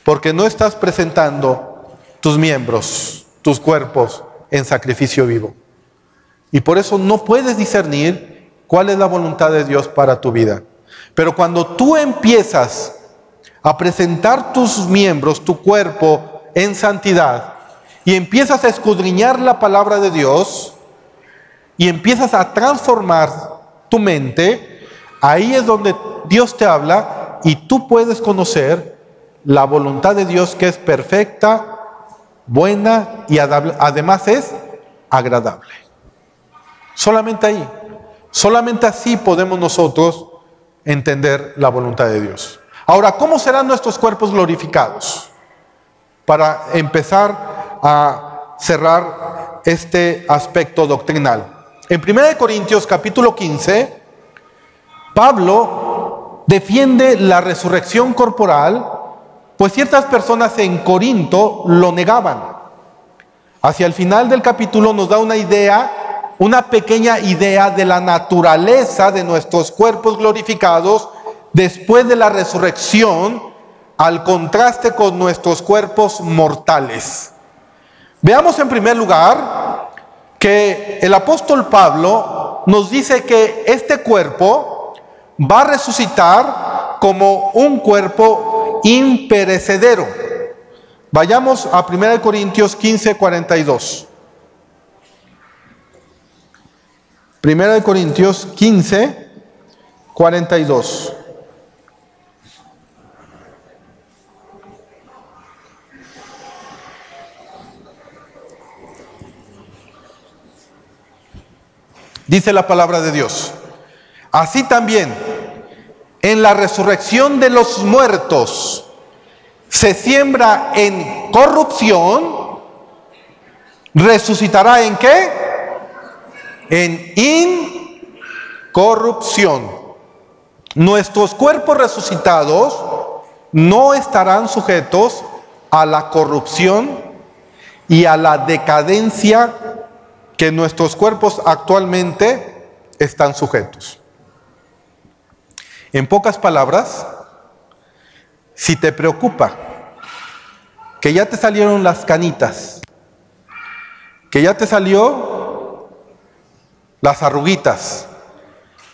Porque no estás presentando tus miembros, tus cuerpos en sacrificio vivo. Y por eso no puedes discernir cuál es la voluntad de Dios para tu vida. Pero cuando tú empiezas a presentar tus miembros, tu cuerpo en santidad, y empiezas a escudriñar la palabra de Dios, y empiezas a transformar tu mente, ahí es donde Dios te habla y tú puedes conocer la voluntad de Dios, que es perfecta, buena y además es agradable. Solamente ahí, solamente así podemos nosotros entender la voluntad de Dios. Ahora, ¿cómo serán nuestros cuerpos glorificados? Para empezar a cerrar este aspecto doctrinal. En 1 Corintios capítulo 15, Pablo defiende la resurrección corporal, pues ciertas personas en Corinto lo negaban. Hacia el final del capítulo nos da una idea, una pequeña idea de la naturaleza de nuestros cuerpos glorificados después de la resurrección, al contraste con nuestros cuerpos mortales. Veamos en primer lugar que el apóstol Pablo nos dice que este cuerpo va a resucitar como un cuerpo imperecedero. Vayamos a 1 Corintios 15, 42. 1 Corintios 15, 42. Dice la palabra de Dios: así también, en la resurrección de los muertos, se siembra en corrupción, resucitará ¿en qué? En incorrupción. Nuestros cuerpos resucitados no estarán sujetos a la corrupción y a la decadencia que nuestros cuerpos actualmente están sujetos. En pocas palabras, si te preocupa que ya te salieron las canitas, que ya te salió las arruguitas,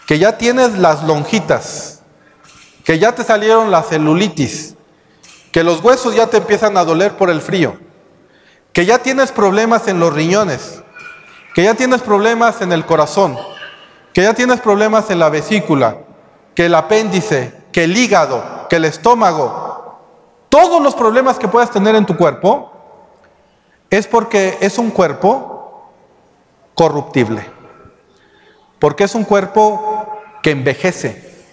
que ya tienes las lonjitas, que ya te salieron la celulitis, que los huesos ya te empiezan a doler por el frío, que ya tienes problemas en los riñones, que ya tienes problemas en el corazón, que ya tienes problemas en la vesícula, que el apéndice, que el hígado, que el estómago, todos los problemas que puedas tener en tu cuerpo, es porque es un cuerpo corruptible, porque es un cuerpo que envejece,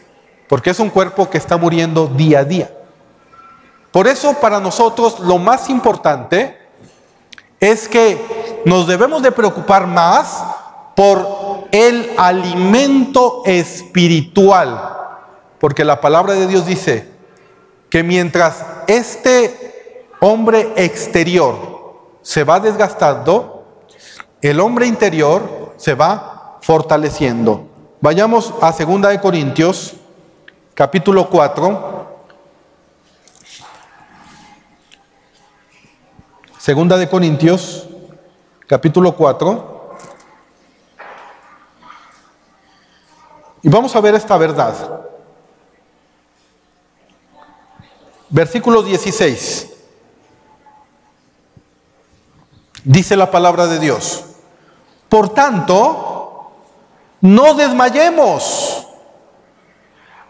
porque es un cuerpo que está muriendo día a día. Por eso para nosotros lo más importante es que nos debemos de preocupar más por el alimento espiritual. Porque la palabra de Dios dice que mientras este hombre exterior se va desgastando, el hombre interior se va fortaleciendo. Vayamos a 2 Corintios, capítulo 4. 2 Corintios, capítulo 4. Y vamos a ver esta verdad. Versículo 16. Dice la palabra de Dios: por tanto, no desmayemos.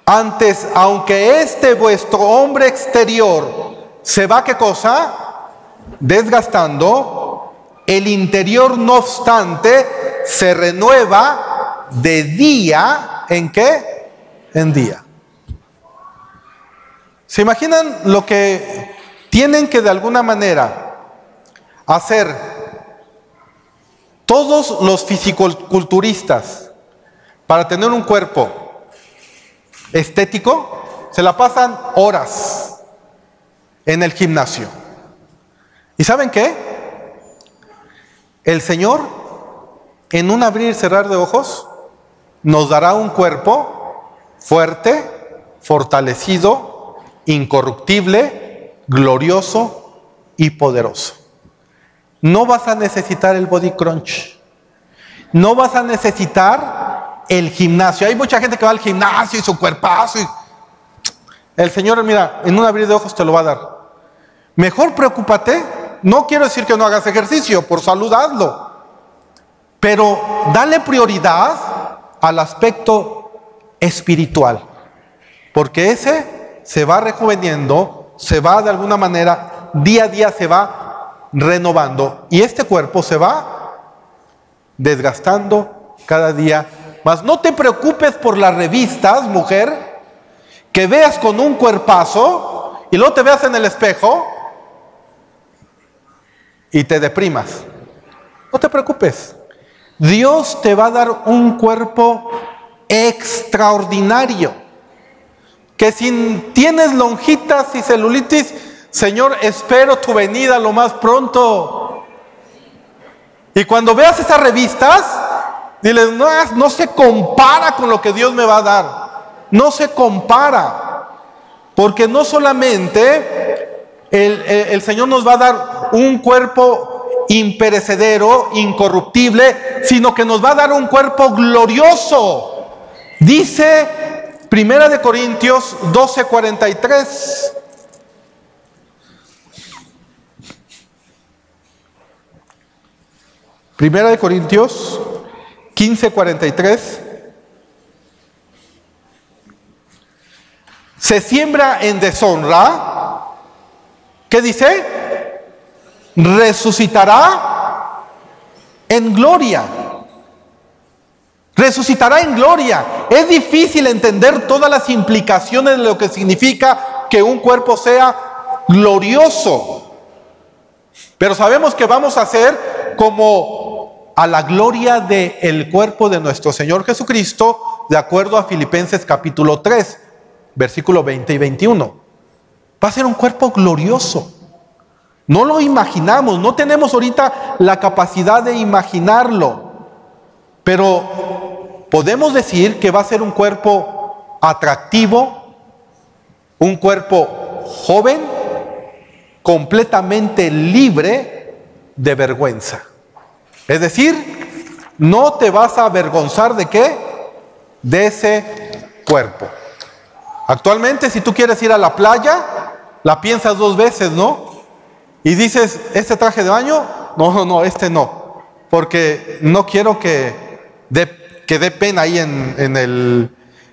Antes, aunque este vuestro hombre exterior se va, ¿qué cosa? Desgastando, el interior no obstante se renueva de día en ¿qué? En día. ¿Se imaginan lo que tienen que de alguna manera hacer todos los fisicoculturistas para tener un cuerpo estético? Se la pasan horas en el gimnasio. ¿Y saben qué? El Señor, en un abrir y cerrar de ojos, nos dará un cuerpo fuerte, fortalecido, incorruptible, glorioso y poderoso. No vas a necesitar el body crunch. No vas a necesitar el gimnasio. Hay mucha gente que va al gimnasio y su cuerpazo. El Señor, mira, en un abrir de ojos te lo va a dar. Mejor preocúpate. No quiero decir que no hagas ejercicio, por salud hazlo. Pero dale prioridad al aspecto espiritual. Porque ese se va rejuveneciendo, se va de alguna manera, día a día se va renovando. Y este cuerpo se va desgastando cada día más. No te preocupes por las revistas, mujer, que veas con un cuerpazo y luego te veas en el espejo y te deprimas. No te preocupes. Dios te va a dar un cuerpo extraordinario. Que si tienes lonjitas y celulitis, Señor, espero tu venida lo más pronto. Y cuando veas esas revistas, diles, no se compara con lo que Dios me va a dar. No se compara. Porque no solamente el Señor nos va a dar un cuerpo imperecedero, incorruptible, sino que nos va a dar un cuerpo glorioso. Dice 1 Corintios 12:43. Primera de Corintios 15:43. Se siembra en deshonra. ¿Qué dice? Resucitará en gloria. Resucitará en gloria. Es difícil entender todas las implicaciones de lo que significa que un cuerpo sea glorioso. Pero sabemos que vamos a ser como a la gloria del cuerpo de nuestro Señor Jesucristo, de acuerdo a Filipenses capítulo 3, versículo 20 y 21. Va a ser un cuerpo glorioso. No lo imaginamos, no tenemos ahorita la capacidad de imaginarlo. Pero podemos decir que va a ser un cuerpo atractivo, un cuerpo joven, completamente libre de vergüenza. Es decir, no te vas a avergonzar ¿de qué? De ese cuerpo. Actualmente, si tú quieres ir a la playa, la piensas 2 veces, ¿no? Y dices, ¿este traje de baño? No, este no. Porque no quiero que dé pena ahí en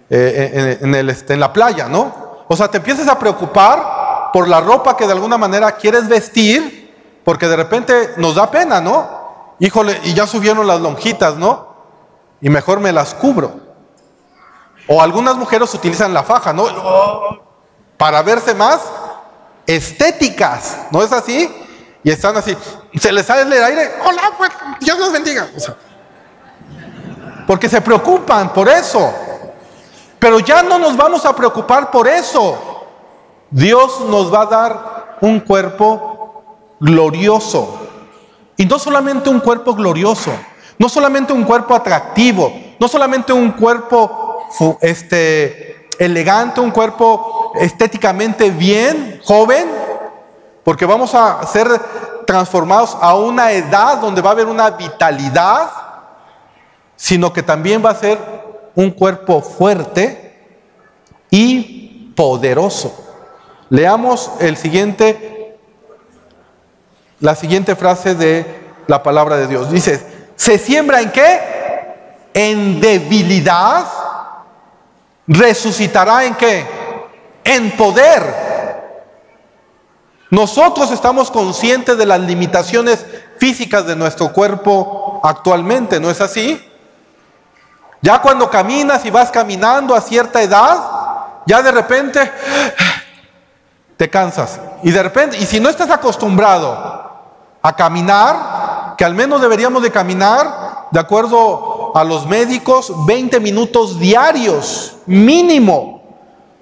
la playa, ¿no? O sea, te empiezas a preocupar por la ropa que de alguna manera quieres vestir, porque de repente nos da pena, ¿no? Híjole, y ya subieron las lonjitas, ¿no? Y mejor me las cubro. O algunas mujeres utilizan la faja, ¿no? Para verse más estéticas, ¿no es así? Y están así, se les sale el aire, hola, pues, Dios los bendiga. O sea, porque se preocupan por eso. Pero ya no nos vamos a preocupar por eso. Dios nos va a dar un cuerpo glorioso. Y no solamente un cuerpo glorioso, no solamente un cuerpo atractivo, no solamente un cuerpo elegante, un cuerpo estéticamente bien, joven, porque vamos a ser transformados a una edad donde va a haber una vitalidad, sino que también va a ser un cuerpo fuerte y poderoso. Leamos la siguiente frase de la palabra de Dios. Dice, ¿se siembra en qué? En debilidad. ¿Resucitará en qué? En poder. Nosotros estamos conscientes de las limitaciones físicas de nuestro cuerpo actualmente, ¿no es así? Ya cuando caminas y vas caminando a cierta edad, ya de repente te cansas. Y de repente, y si no estás acostumbrado a caminar, que al menos deberíamos de caminar, de acuerdo a los médicos, 20 minutos diarios, mínimo,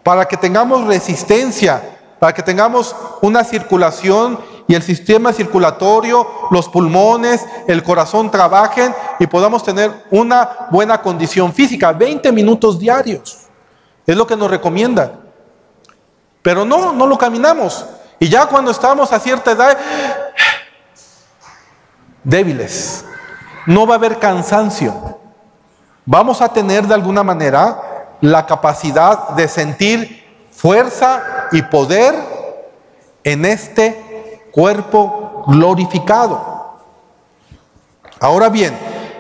para que tengamos resistencia, para que tengamos una circulación y el sistema circulatorio, los pulmones, el corazón trabajen y podamos tener una buena condición física. 20 minutos diarios es lo que nos recomienda. Pero no lo caminamos. Y ya cuando estamos a cierta edad, débiles, no va a haber cansancio. Vamos a tener de alguna manera la capacidad de sentir fuerza y poder en este cuerpo glorificado. Ahora bien,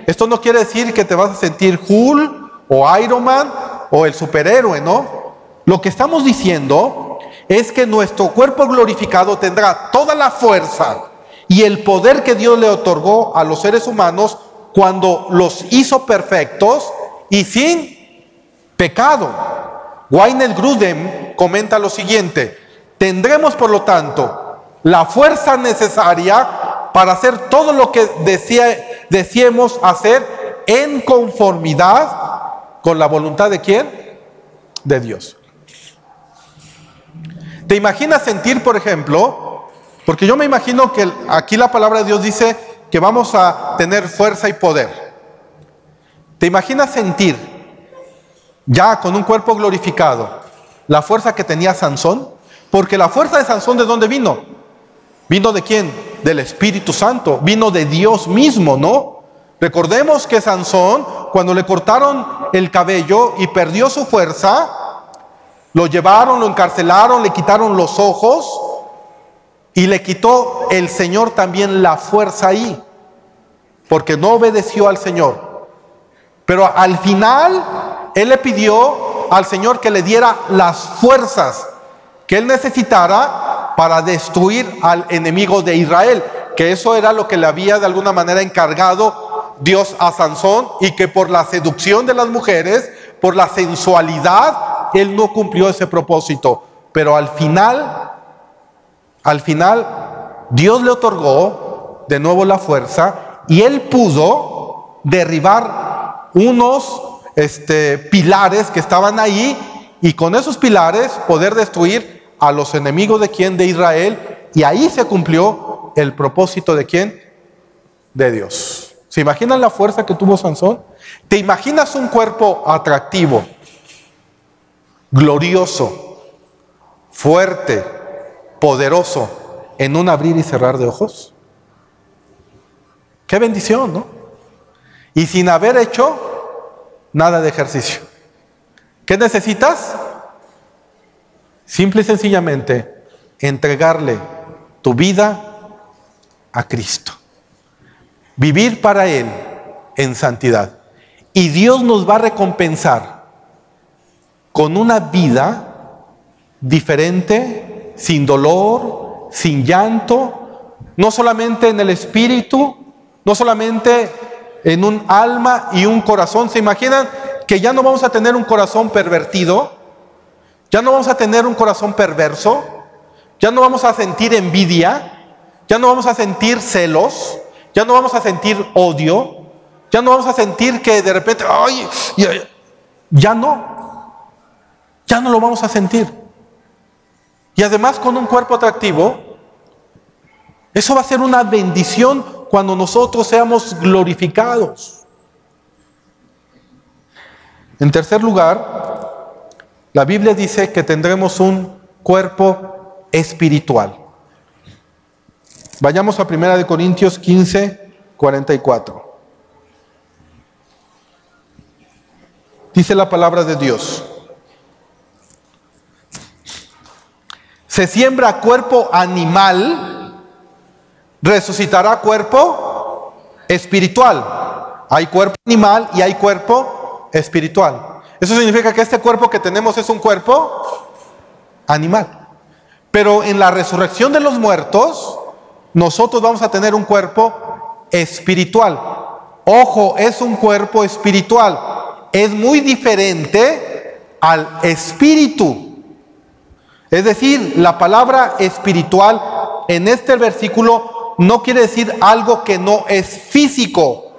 esto no quiere decir que te vas a sentir Hulk o Iron Man o el superhéroe, ¿no? Lo que estamos diciendo es que nuestro cuerpo glorificado tendrá toda la fuerza y el poder que Dios le otorgó a los seres humanos cuando los hizo perfectos y sin pecado. Wayne Grudem comenta lo siguiente: tendremos por lo tanto la fuerza necesaria para hacer todo lo que deseemos hacer en conformidad con la voluntad ¿de quién? De Dios. ¿Te imaginas sentir, por ejemplo? Porque yo me imagino que aquí la palabra de Dios dice que vamos a tener fuerza y poder. ¿Te imaginas sentir ya con un cuerpo glorificado la fuerza que tenía Sansón? Porque la fuerza de Sansón, ¿de dónde vino? ¿Vino de quién? Del Espíritu Santo, vino de Dios mismo, ¿no? Recordemos que Sansón, cuando le cortaron el cabello y perdió su fuerza, lo llevaron, lo encarcelaron, le quitaron los ojos y le quitó el Señor también la fuerza ahí, porque no obedeció al Señor. Pero al final, él le pidió al Señor que le diera las fuerzas que él necesitara para destruir al enemigo de Israel, que eso era lo que le había de alguna manera encargado Dios a Sansón, y que por la seducción de las mujeres, por la sensualidad, él no cumplió ese propósito. Pero al final Dios le otorgó de nuevo la fuerza y él pudo derribar unos pilares que estaban ahí, y con esos pilares poder destruir a los enemigos de quién? De Israel. Y ahí se cumplió el propósito de quién? De Dios. ¿Se imaginan la fuerza que tuvo Sansón? ¿Te imaginas un cuerpo atractivo, glorioso, fuerte, poderoso, en un abrir y cerrar de ojos? ¡Qué bendición!, ¿no? Y sin haber hecho nada de ejercicio. ¿Qué necesitas? Simple y sencillamente entregarle tu vida a Cristo. Vivir para Él en santidad. Y Dios nos va a recompensar con una vida diferente, sin dolor, sin llanto, no solamente en el espíritu, no solamente en un alma y un corazón. ¿Se imaginan que ya no vamos a tener un corazón pervertido? Ya no vamos a tener un corazón perverso, Ya no vamos a sentir envidia, ya no vamos a sentir celos, ya no vamos a sentir odio, ya no vamos a sentir que de repente, ay, ya no lo vamos a sentir. Y además con un cuerpo atractivo, eso va a ser una bendición cuando nosotros seamos glorificados. En tercer lugar, la Biblia dice que tendremos un cuerpo espiritual. Vayamos a 1 Corintios 15, 44. Dice la palabra de Dios: se siembra cuerpo animal, resucitará cuerpo espiritual. Hay cuerpo animal y hay cuerpo espiritual. Eso significa que este cuerpo que tenemos es un cuerpo animal. Pero en la resurrección de los muertos, nosotros vamos a tener un cuerpo espiritual. Ojo, es un cuerpo espiritual. Es muy diferente al espíritu. Es decir, la palabra espiritual en este versículo no quiere decir algo que no es físico,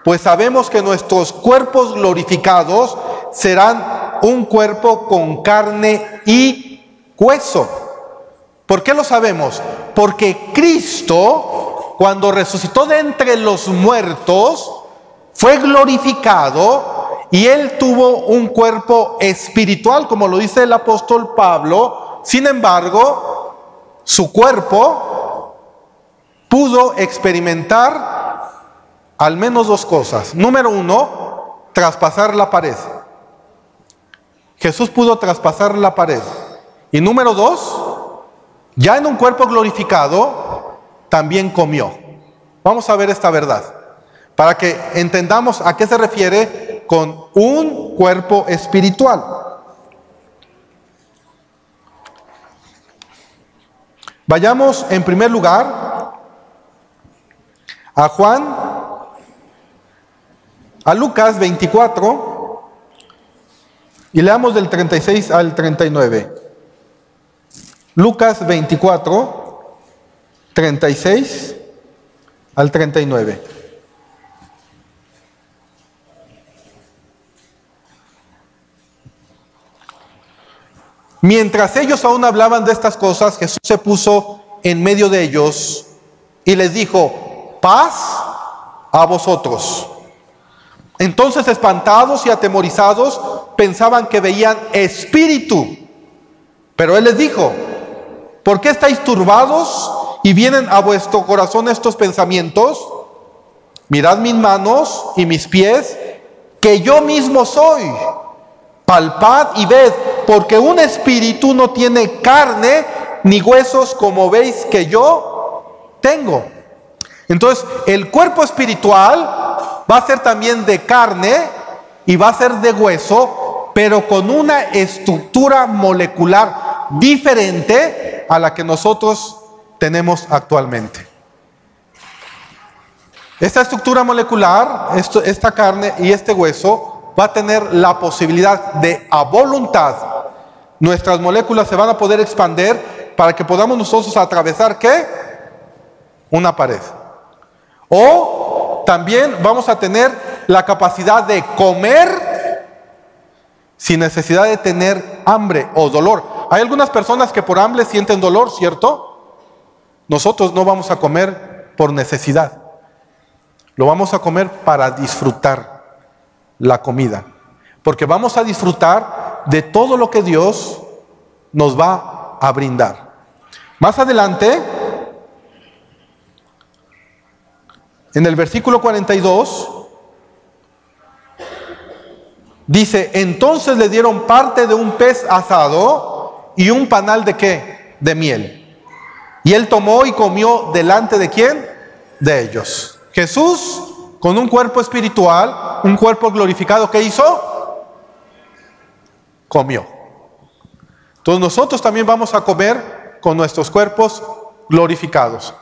pues sabemos que nuestros cuerpos glorificados serán un cuerpo con carne y hueso. ¿Por qué lo sabemos? Porque Cristo, cuando resucitó de entre los muertos, fue glorificado y Él tuvo un cuerpo espiritual, como lo dice el apóstol Pablo. Sin embargo, su cuerpo pudo experimentar al menos dos cosas. Número uno, traspasar la pared. Jesús pudo traspasar la pared. Y número dos, ya en un cuerpo glorificado, también comió. Vamos a ver esta verdad, para que entendamos a qué se refiere con un cuerpo espiritual. Vayamos en primer lugar a Lucas 24 y leamos del 36 al 39. Lucas 24, 36 al 39. Mientras ellos aún hablaban de estas cosas, Jesús se puso en medio de ellos y les dijo: paz a vosotros. Entonces, espantados y atemorizados, pensaban que veían espíritu. Pero Él les dijo: ¿por qué estáis turbados y vienen a vuestro corazón estos pensamientos? Mirad mis manos y mis pies, que yo mismo soy. Palpad y ved, porque un espíritu no tiene carne ni huesos como veis que yo tengo. Entonces, el cuerpo espiritual va a ser también de carne y va a ser de hueso, pero con una estructura molecular diferente a la que nosotros tenemos actualmente. Esta estructura molecular, esta carne y este hueso va a tener la posibilidad de, a voluntad, nuestras moléculas se van a poder expandir para que podamos nosotros atravesar, ¿qué? Una pared. O también vamos a tener la capacidad de comer sin necesidad de tener hambre o dolor. Hay algunas personas que por hambre sienten dolor, ¿cierto? Nosotros no vamos a comer por necesidad. Lo vamos a comer para disfrutar la comida, porque vamos a disfrutar de todo lo que Dios nos va a brindar. Más adelante, en el versículo 42, dice: entonces le dieron parte de un pez asado y un panal de ¿qué? De miel. Y él tomó y comió delante de ¿quién? De ellos. Jesús, con un cuerpo espiritual, un cuerpo glorificado, ¿qué hizo? Comió. Entonces nosotros también vamos a comer con nuestros cuerpos glorificados.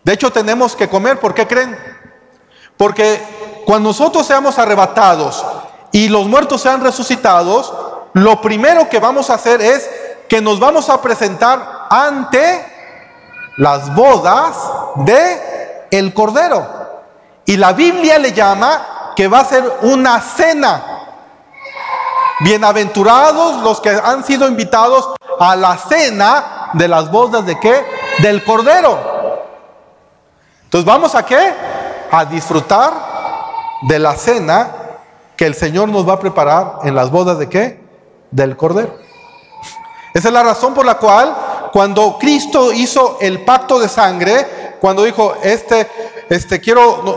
De hecho, tenemos que comer. ¿Por qué creen? Porque cuando nosotros seamos arrebatados y los muertos sean resucitados, lo primero que vamos a hacer es que nos vamos a presentar ante las bodas de el Cordero. Y la Biblia le llama que va a ser una cena. Bienaventurados los que han sido invitados a la cena de las bodas ¿de qué? Del Cordero. Entonces vamos a ¿qué? A disfrutar de la cena que el Señor nos va a preparar en las bodas ¿de qué? Del Cordero. Esa es la razón por la cual cuando Cristo hizo el pacto de sangre, cuando dijo,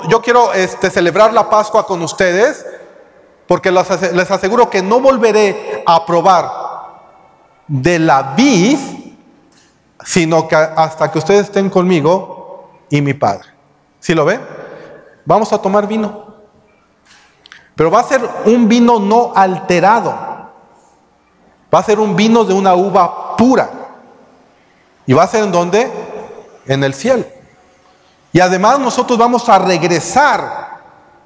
yo quiero celebrar la Pascua con ustedes, porque les aseguro que no volveré a probar de la vid, sino que hasta que ustedes estén conmigo y mi Padre. ¿Sí lo ven? Vamos a tomar vino. Pero va a ser un vino no alterado. Va a ser un vino de una uva pura. ¿Y va a ser en dónde? En el cielo. Y además nosotros vamos a regresar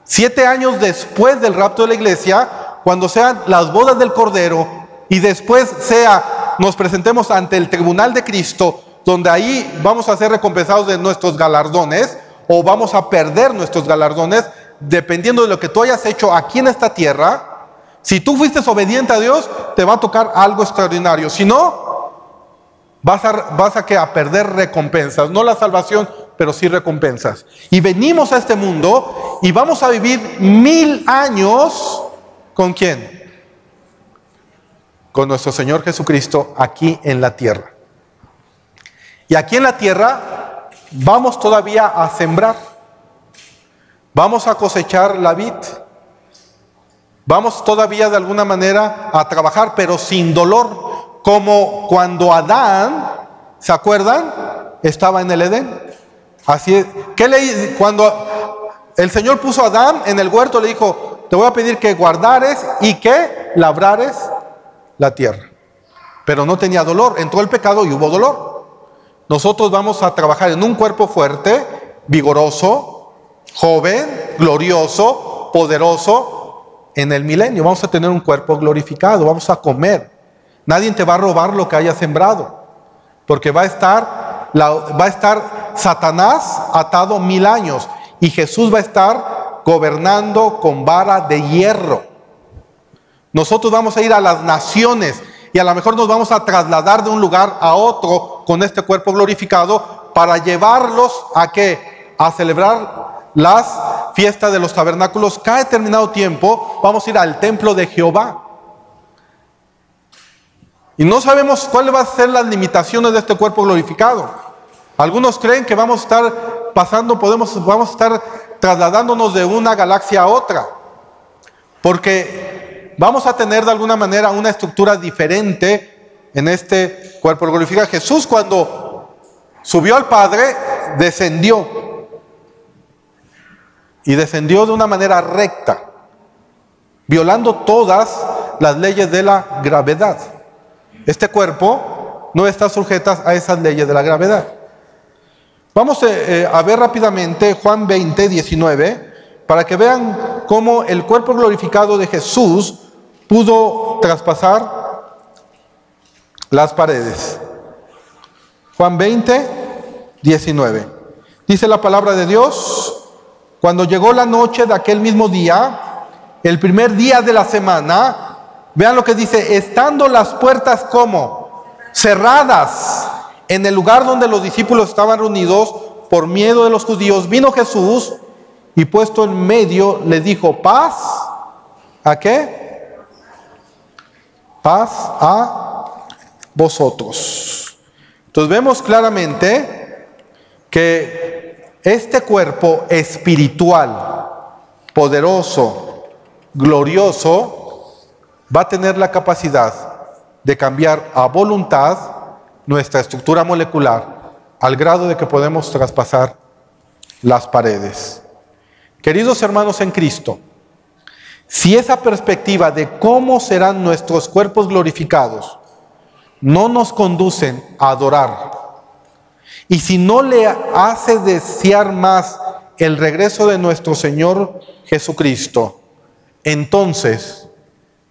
7 años después del rapto de la iglesia, cuando sean las bodas del Cordero, y después nos presentemos ante el tribunal de Cristo, donde ahí vamos a ser recompensados de nuestros galardones, o vamos a perder nuestros galardones, dependiendo de lo que tú hayas hecho aquí en esta tierra. Si tú fuiste obediente a Dios, te va a tocar algo extraordinario. Si no, vas a perder recompensas, no la salvación, pero sí recompensas. Y venimos a este mundo y vamos a vivir 1000 años, ¿con quién? Con nuestro Señor Jesucristo aquí en la tierra. Y aquí en la tierra vamos todavía a sembrar, vamos a cosechar la vid, vamos todavía de alguna manera a trabajar, pero sin dolor, como cuando Adán, ¿se acuerdan? Estaba en el Edén. Así es. Cuando el Señor puso a Adán en el huerto, le dijo, te voy a pedir que guardares y que labrares la tierra. Pero no tenía dolor, entró el pecado y hubo dolor. Nosotros vamos a trabajar en un cuerpo fuerte, vigoroso, joven, glorioso, poderoso en el milenio. Vamos a tener un cuerpo glorificado, vamos a comer. Nadie te va a robar lo que hayas sembrado, porque va a estar Satanás atado 1000 años y Jesús va a estar gobernando con vara de hierro. Nosotros vamos a ir a las naciones y a lo mejor nos vamos a trasladar de un lugar a otro con este cuerpo glorificado para llevarlos a ¿qué? A celebrar las fiestas de los tabernáculos. Cada determinado tiempo vamos a ir al templo de Jehová. Y no sabemos cuáles van a ser las limitaciones de este cuerpo glorificado. Algunos creen que vamos a estar vamos a estar trasladándonos de una galaxia a otra, porque vamos a tener de alguna manera una estructura diferente en este cuerpo glorificado. Jesús, cuando subió al Padre, descendió, y descendió de una manera recta, violando todas las leyes de la gravedad. Este cuerpo no está sujeto a esas leyes de la gravedad. Vamos a ver rápidamente Juan 20, 19, para que vean cómo el cuerpo glorificado de Jesús pudo traspasar las paredes. Juan 20, 19. Dice la palabra de Dios: cuando llegó la noche de aquel mismo día, el primer día de la semana, vean lo que dice, estando las puertas como cerradas en el lugar donde los discípulos estaban reunidos por miedo de los judíos, vino Jesús y puesto en medio les dijo, paz, ¿a qué? Paz a vosotros. Entonces vemos claramente que este cuerpo espiritual, poderoso, glorioso, va a tener la capacidad de cambiar a voluntad nuestra estructura molecular al grado de que podemos traspasar las paredes. Queridos hermanos en Cristo, si esa perspectiva de cómo serán nuestros cuerpos glorificados no nos conducen a adorar, y si no le hace desear más el regreso de nuestro Señor Jesucristo, entonces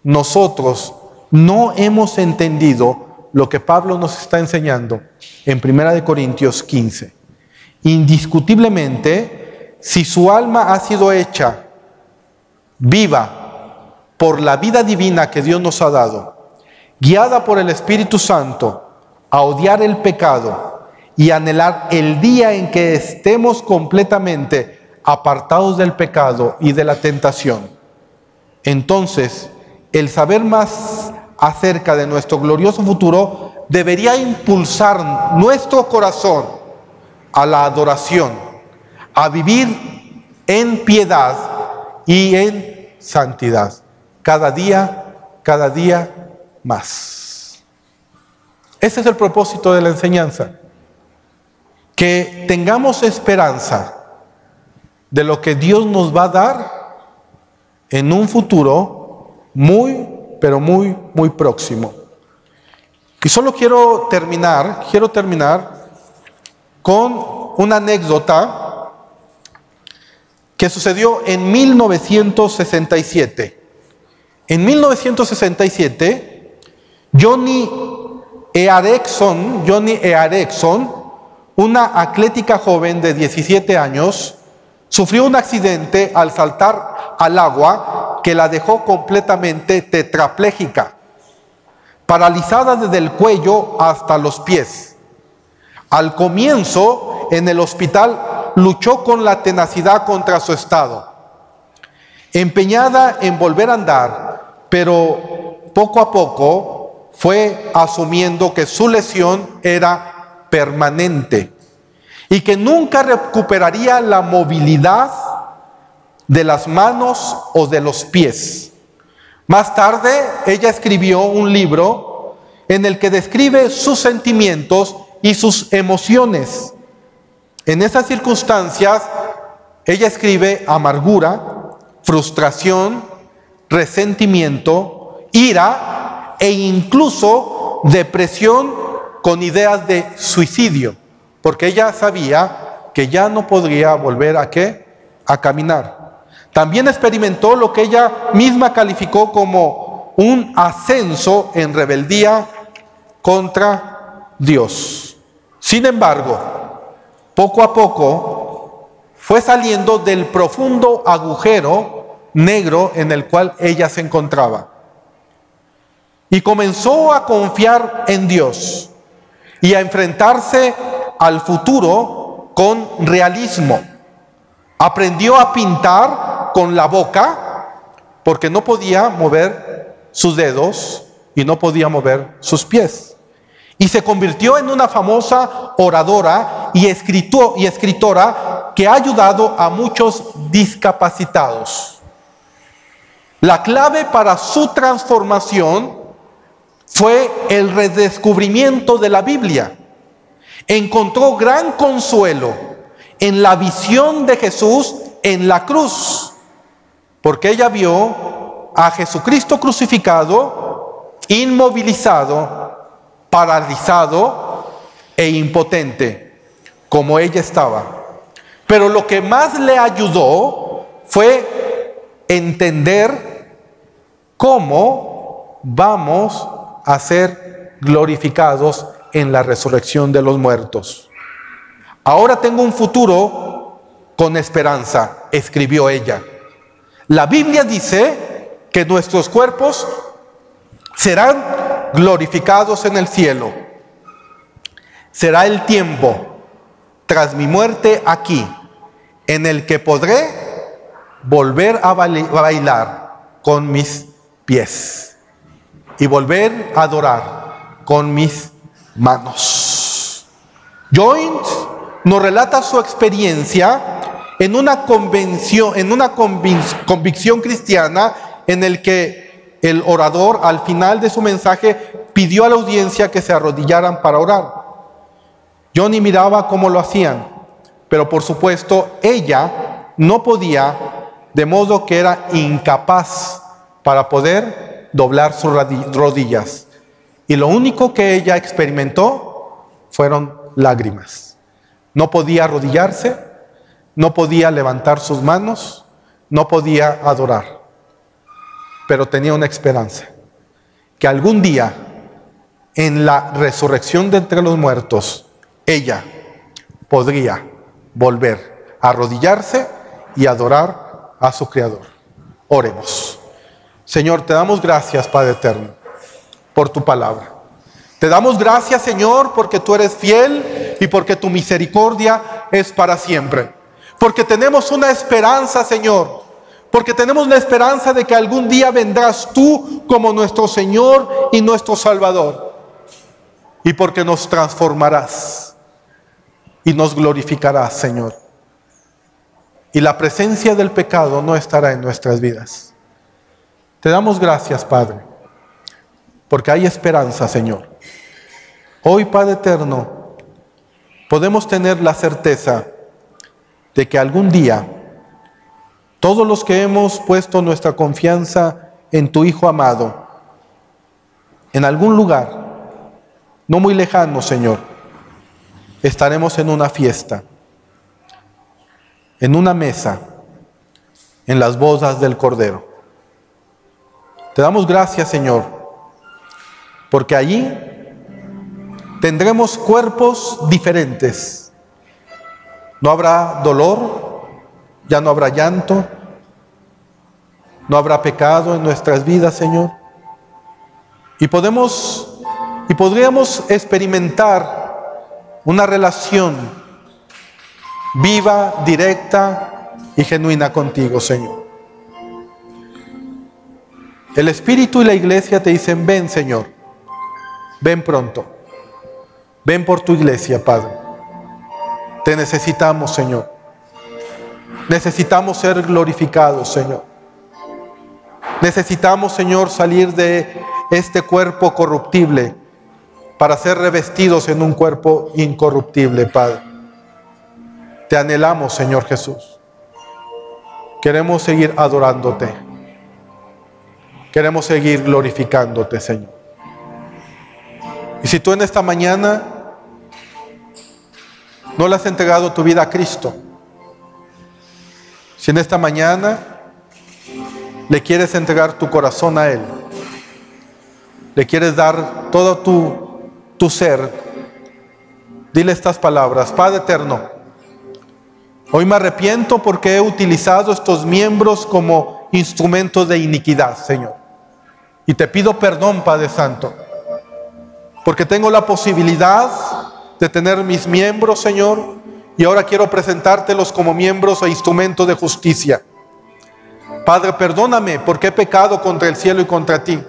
nosotros no hemos entendido lo que Pablo nos está enseñando en 1 Corintios 15. Indiscutiblemente, si su alma ha sido hecha viva por la vida divina que Dios nos ha dado, guiada por el Espíritu Santo a odiar el pecado y anhelar el día en que estemos completamente apartados del pecado y de la tentación, entonces el saber más acerca de nuestro glorioso futuro debería impulsar nuestro corazón a la adoración, a vivir en piedad y en santidad, cada día más. Ese es el propósito de la enseñanza, que tengamos esperanza de lo que Dios nos va a dar en un futuro muy, pero muy, muy próximo. Y solo quiero terminar con una anécdota que sucedió en 1967. En 1967, Joni Eareckson, una atlética joven de 17 años, sufrió un accidente al saltar al agua que la dejó completamente tetrapléjica, paralizada desde el cuello hasta los pies. Al comienzo, en el hospital, luchó con la tenacidad contra su estado, empeñada en volver a andar, pero poco a poco fue asumiendo que su lesión era permanente y que nunca recuperaría la movilidad de las manos o de los pies. Más tarde, ella escribió un libro en el que describe sus sentimientos y sus emociones. En esas circunstancias, ella escribe amargura, frustración, resentimiento, ira e incluso depresión con ideas de suicidio, porque ella sabía que ya no podría volver a caminar. También experimentó lo que ella misma calificó como un ascenso en rebeldía contra Dios. Sin embargo, poco a poco fue saliendo del profundo agujero negro en el cual ella se encontraba. Y comenzó a confiar en Dios y a enfrentarse al futuro con realismo. Aprendió a pintar con la boca porque no podía mover sus dedos y no podía mover sus pies. Y se convirtió en una famosa oradora y escritora que ha ayudado a muchos discapacitados. La clave para su transformación fue el redescubrimiento de la Biblia. Encontró gran consuelo en la visión de Jesús en la cruz, porque ella vio a Jesucristo crucificado, inmovilizado, paralizado e impotente, como ella estaba. Pero lo que más le ayudó fue entender cómo vamos a ser glorificados en la resurrección de los muertos. Ahora tengo un futuro con esperanza, escribió ella. La Biblia dice que nuestros cuerpos serán glorificados en el cielo. Será el tiempo tras mi muerte aquí en el que podré volver a bailar con mis pies y volver a adorar con mis manos. Joyce nos relata su experiencia en una convicción cristiana en el que el orador al final de su mensaje pidió a la audiencia que se arrodillaran para orar. Johnny miraba cómo lo hacían, pero por supuesto ella no podía, de modo que era incapaz para poder doblar sus rodillas. Y lo único que ella experimentó fueron lágrimas. No podía arrodillarse, no podía levantar sus manos, no podía adorar. Pero tenía una esperanza, que algún día en la resurrección de entre los muertos, ella podría volver a arrodillarse y adorar a su Creador. Oremos. Señor, te damos gracias, Padre eterno, por tu palabra. Te damos gracias, Señor, porque tú eres fiel y porque tu misericordia es para siempre. Porque tenemos una esperanza, Señor. Porque tenemos la esperanza de que algún día vendrás tú como nuestro Señor y nuestro Salvador. Y porque nos transformarás y nos glorificarás, Señor. Y la presencia del pecado no estará en nuestras vidas. Te damos gracias, Padre, porque hay esperanza, Señor. Hoy, Padre eterno, podemos tener la certeza de que algún día todos los que hemos puesto nuestra confianza en tu Hijo amado, en algún lugar, no muy lejano, Señor, estaremos en una fiesta, en una mesa, en las bodas del Cordero. Te damos gracias, Señor, porque allí tendremos cuerpos diferentes. No habrá dolor, ya no habrá llanto, no habrá pecado en nuestras vidas, Señor. Y podríamos experimentar una relación viva, directa y genuina contigo, Señor. El Espíritu y la Iglesia te dicen: ven, Señor, ven pronto, ven por tu Iglesia, Padre. Te necesitamos, Señor. Necesitamos ser glorificados, Señor. Necesitamos, Señor, salir de este cuerpo corruptible para ser revestidos en un cuerpo incorruptible, Padre. Te anhelamos, Señor Jesús. Queremos seguir adorándote. Queremos seguir glorificándote, Señor. Y si tú en esta mañana no le has entregado tu vida a Cristo, si en esta mañana le quieres entregar tu corazón a Él, le quieres dar todo tu ser, dile estas palabras: Padre eterno, hoy me arrepiento porque he utilizado estos miembros como instrumentos de iniquidad, Señor. Y te pido perdón, Padre Santo, porque tengo la posibilidad de tener mis miembros, Señor, y ahora quiero presentártelos como miembros e instrumentos de justicia. Padre, perdóname porque he pecado contra el cielo y contra ti,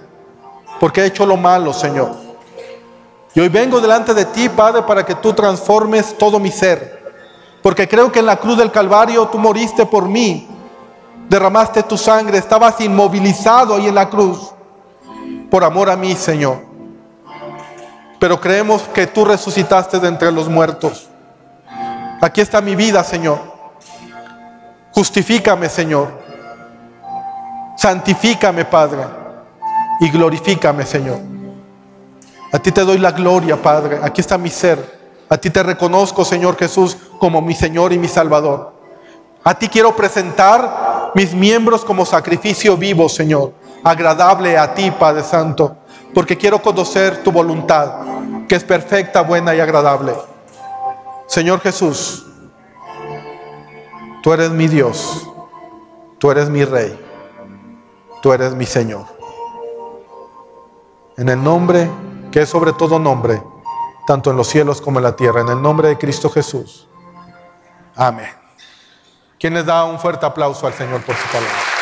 porque he hecho lo malo, Señor. Y hoy vengo delante de ti, Padre, para que tú transformes todo mi ser, porque creo que en la cruz del Calvario tú moriste por mí, derramaste tu sangre, estabas inmovilizado ahí en la cruz, por amor a mí, Señor. Pero creemos que tú resucitaste de entre los muertos. Aquí está mi vida, Señor. Justifícame, Señor. Santifícame, Padre. Y glorifícame, Señor. A ti te doy la gloria, Padre. Aquí está mi ser. A ti te reconozco, Señor Jesús, como mi Señor y mi Salvador. A ti quiero presentar mis miembros como sacrificio vivo, Señor, agradable a ti, Padre Santo, porque quiero conocer tu voluntad, que es perfecta, buena y agradable. Señor Jesús, tú eres mi Dios, tú eres mi Rey, tú eres mi Señor. En el nombre que es sobre todo nombre, tanto en los cielos como en la tierra, en el nombre de Cristo Jesús. Amén. ¿Quién les da un fuerte aplauso al Señor por su palabra?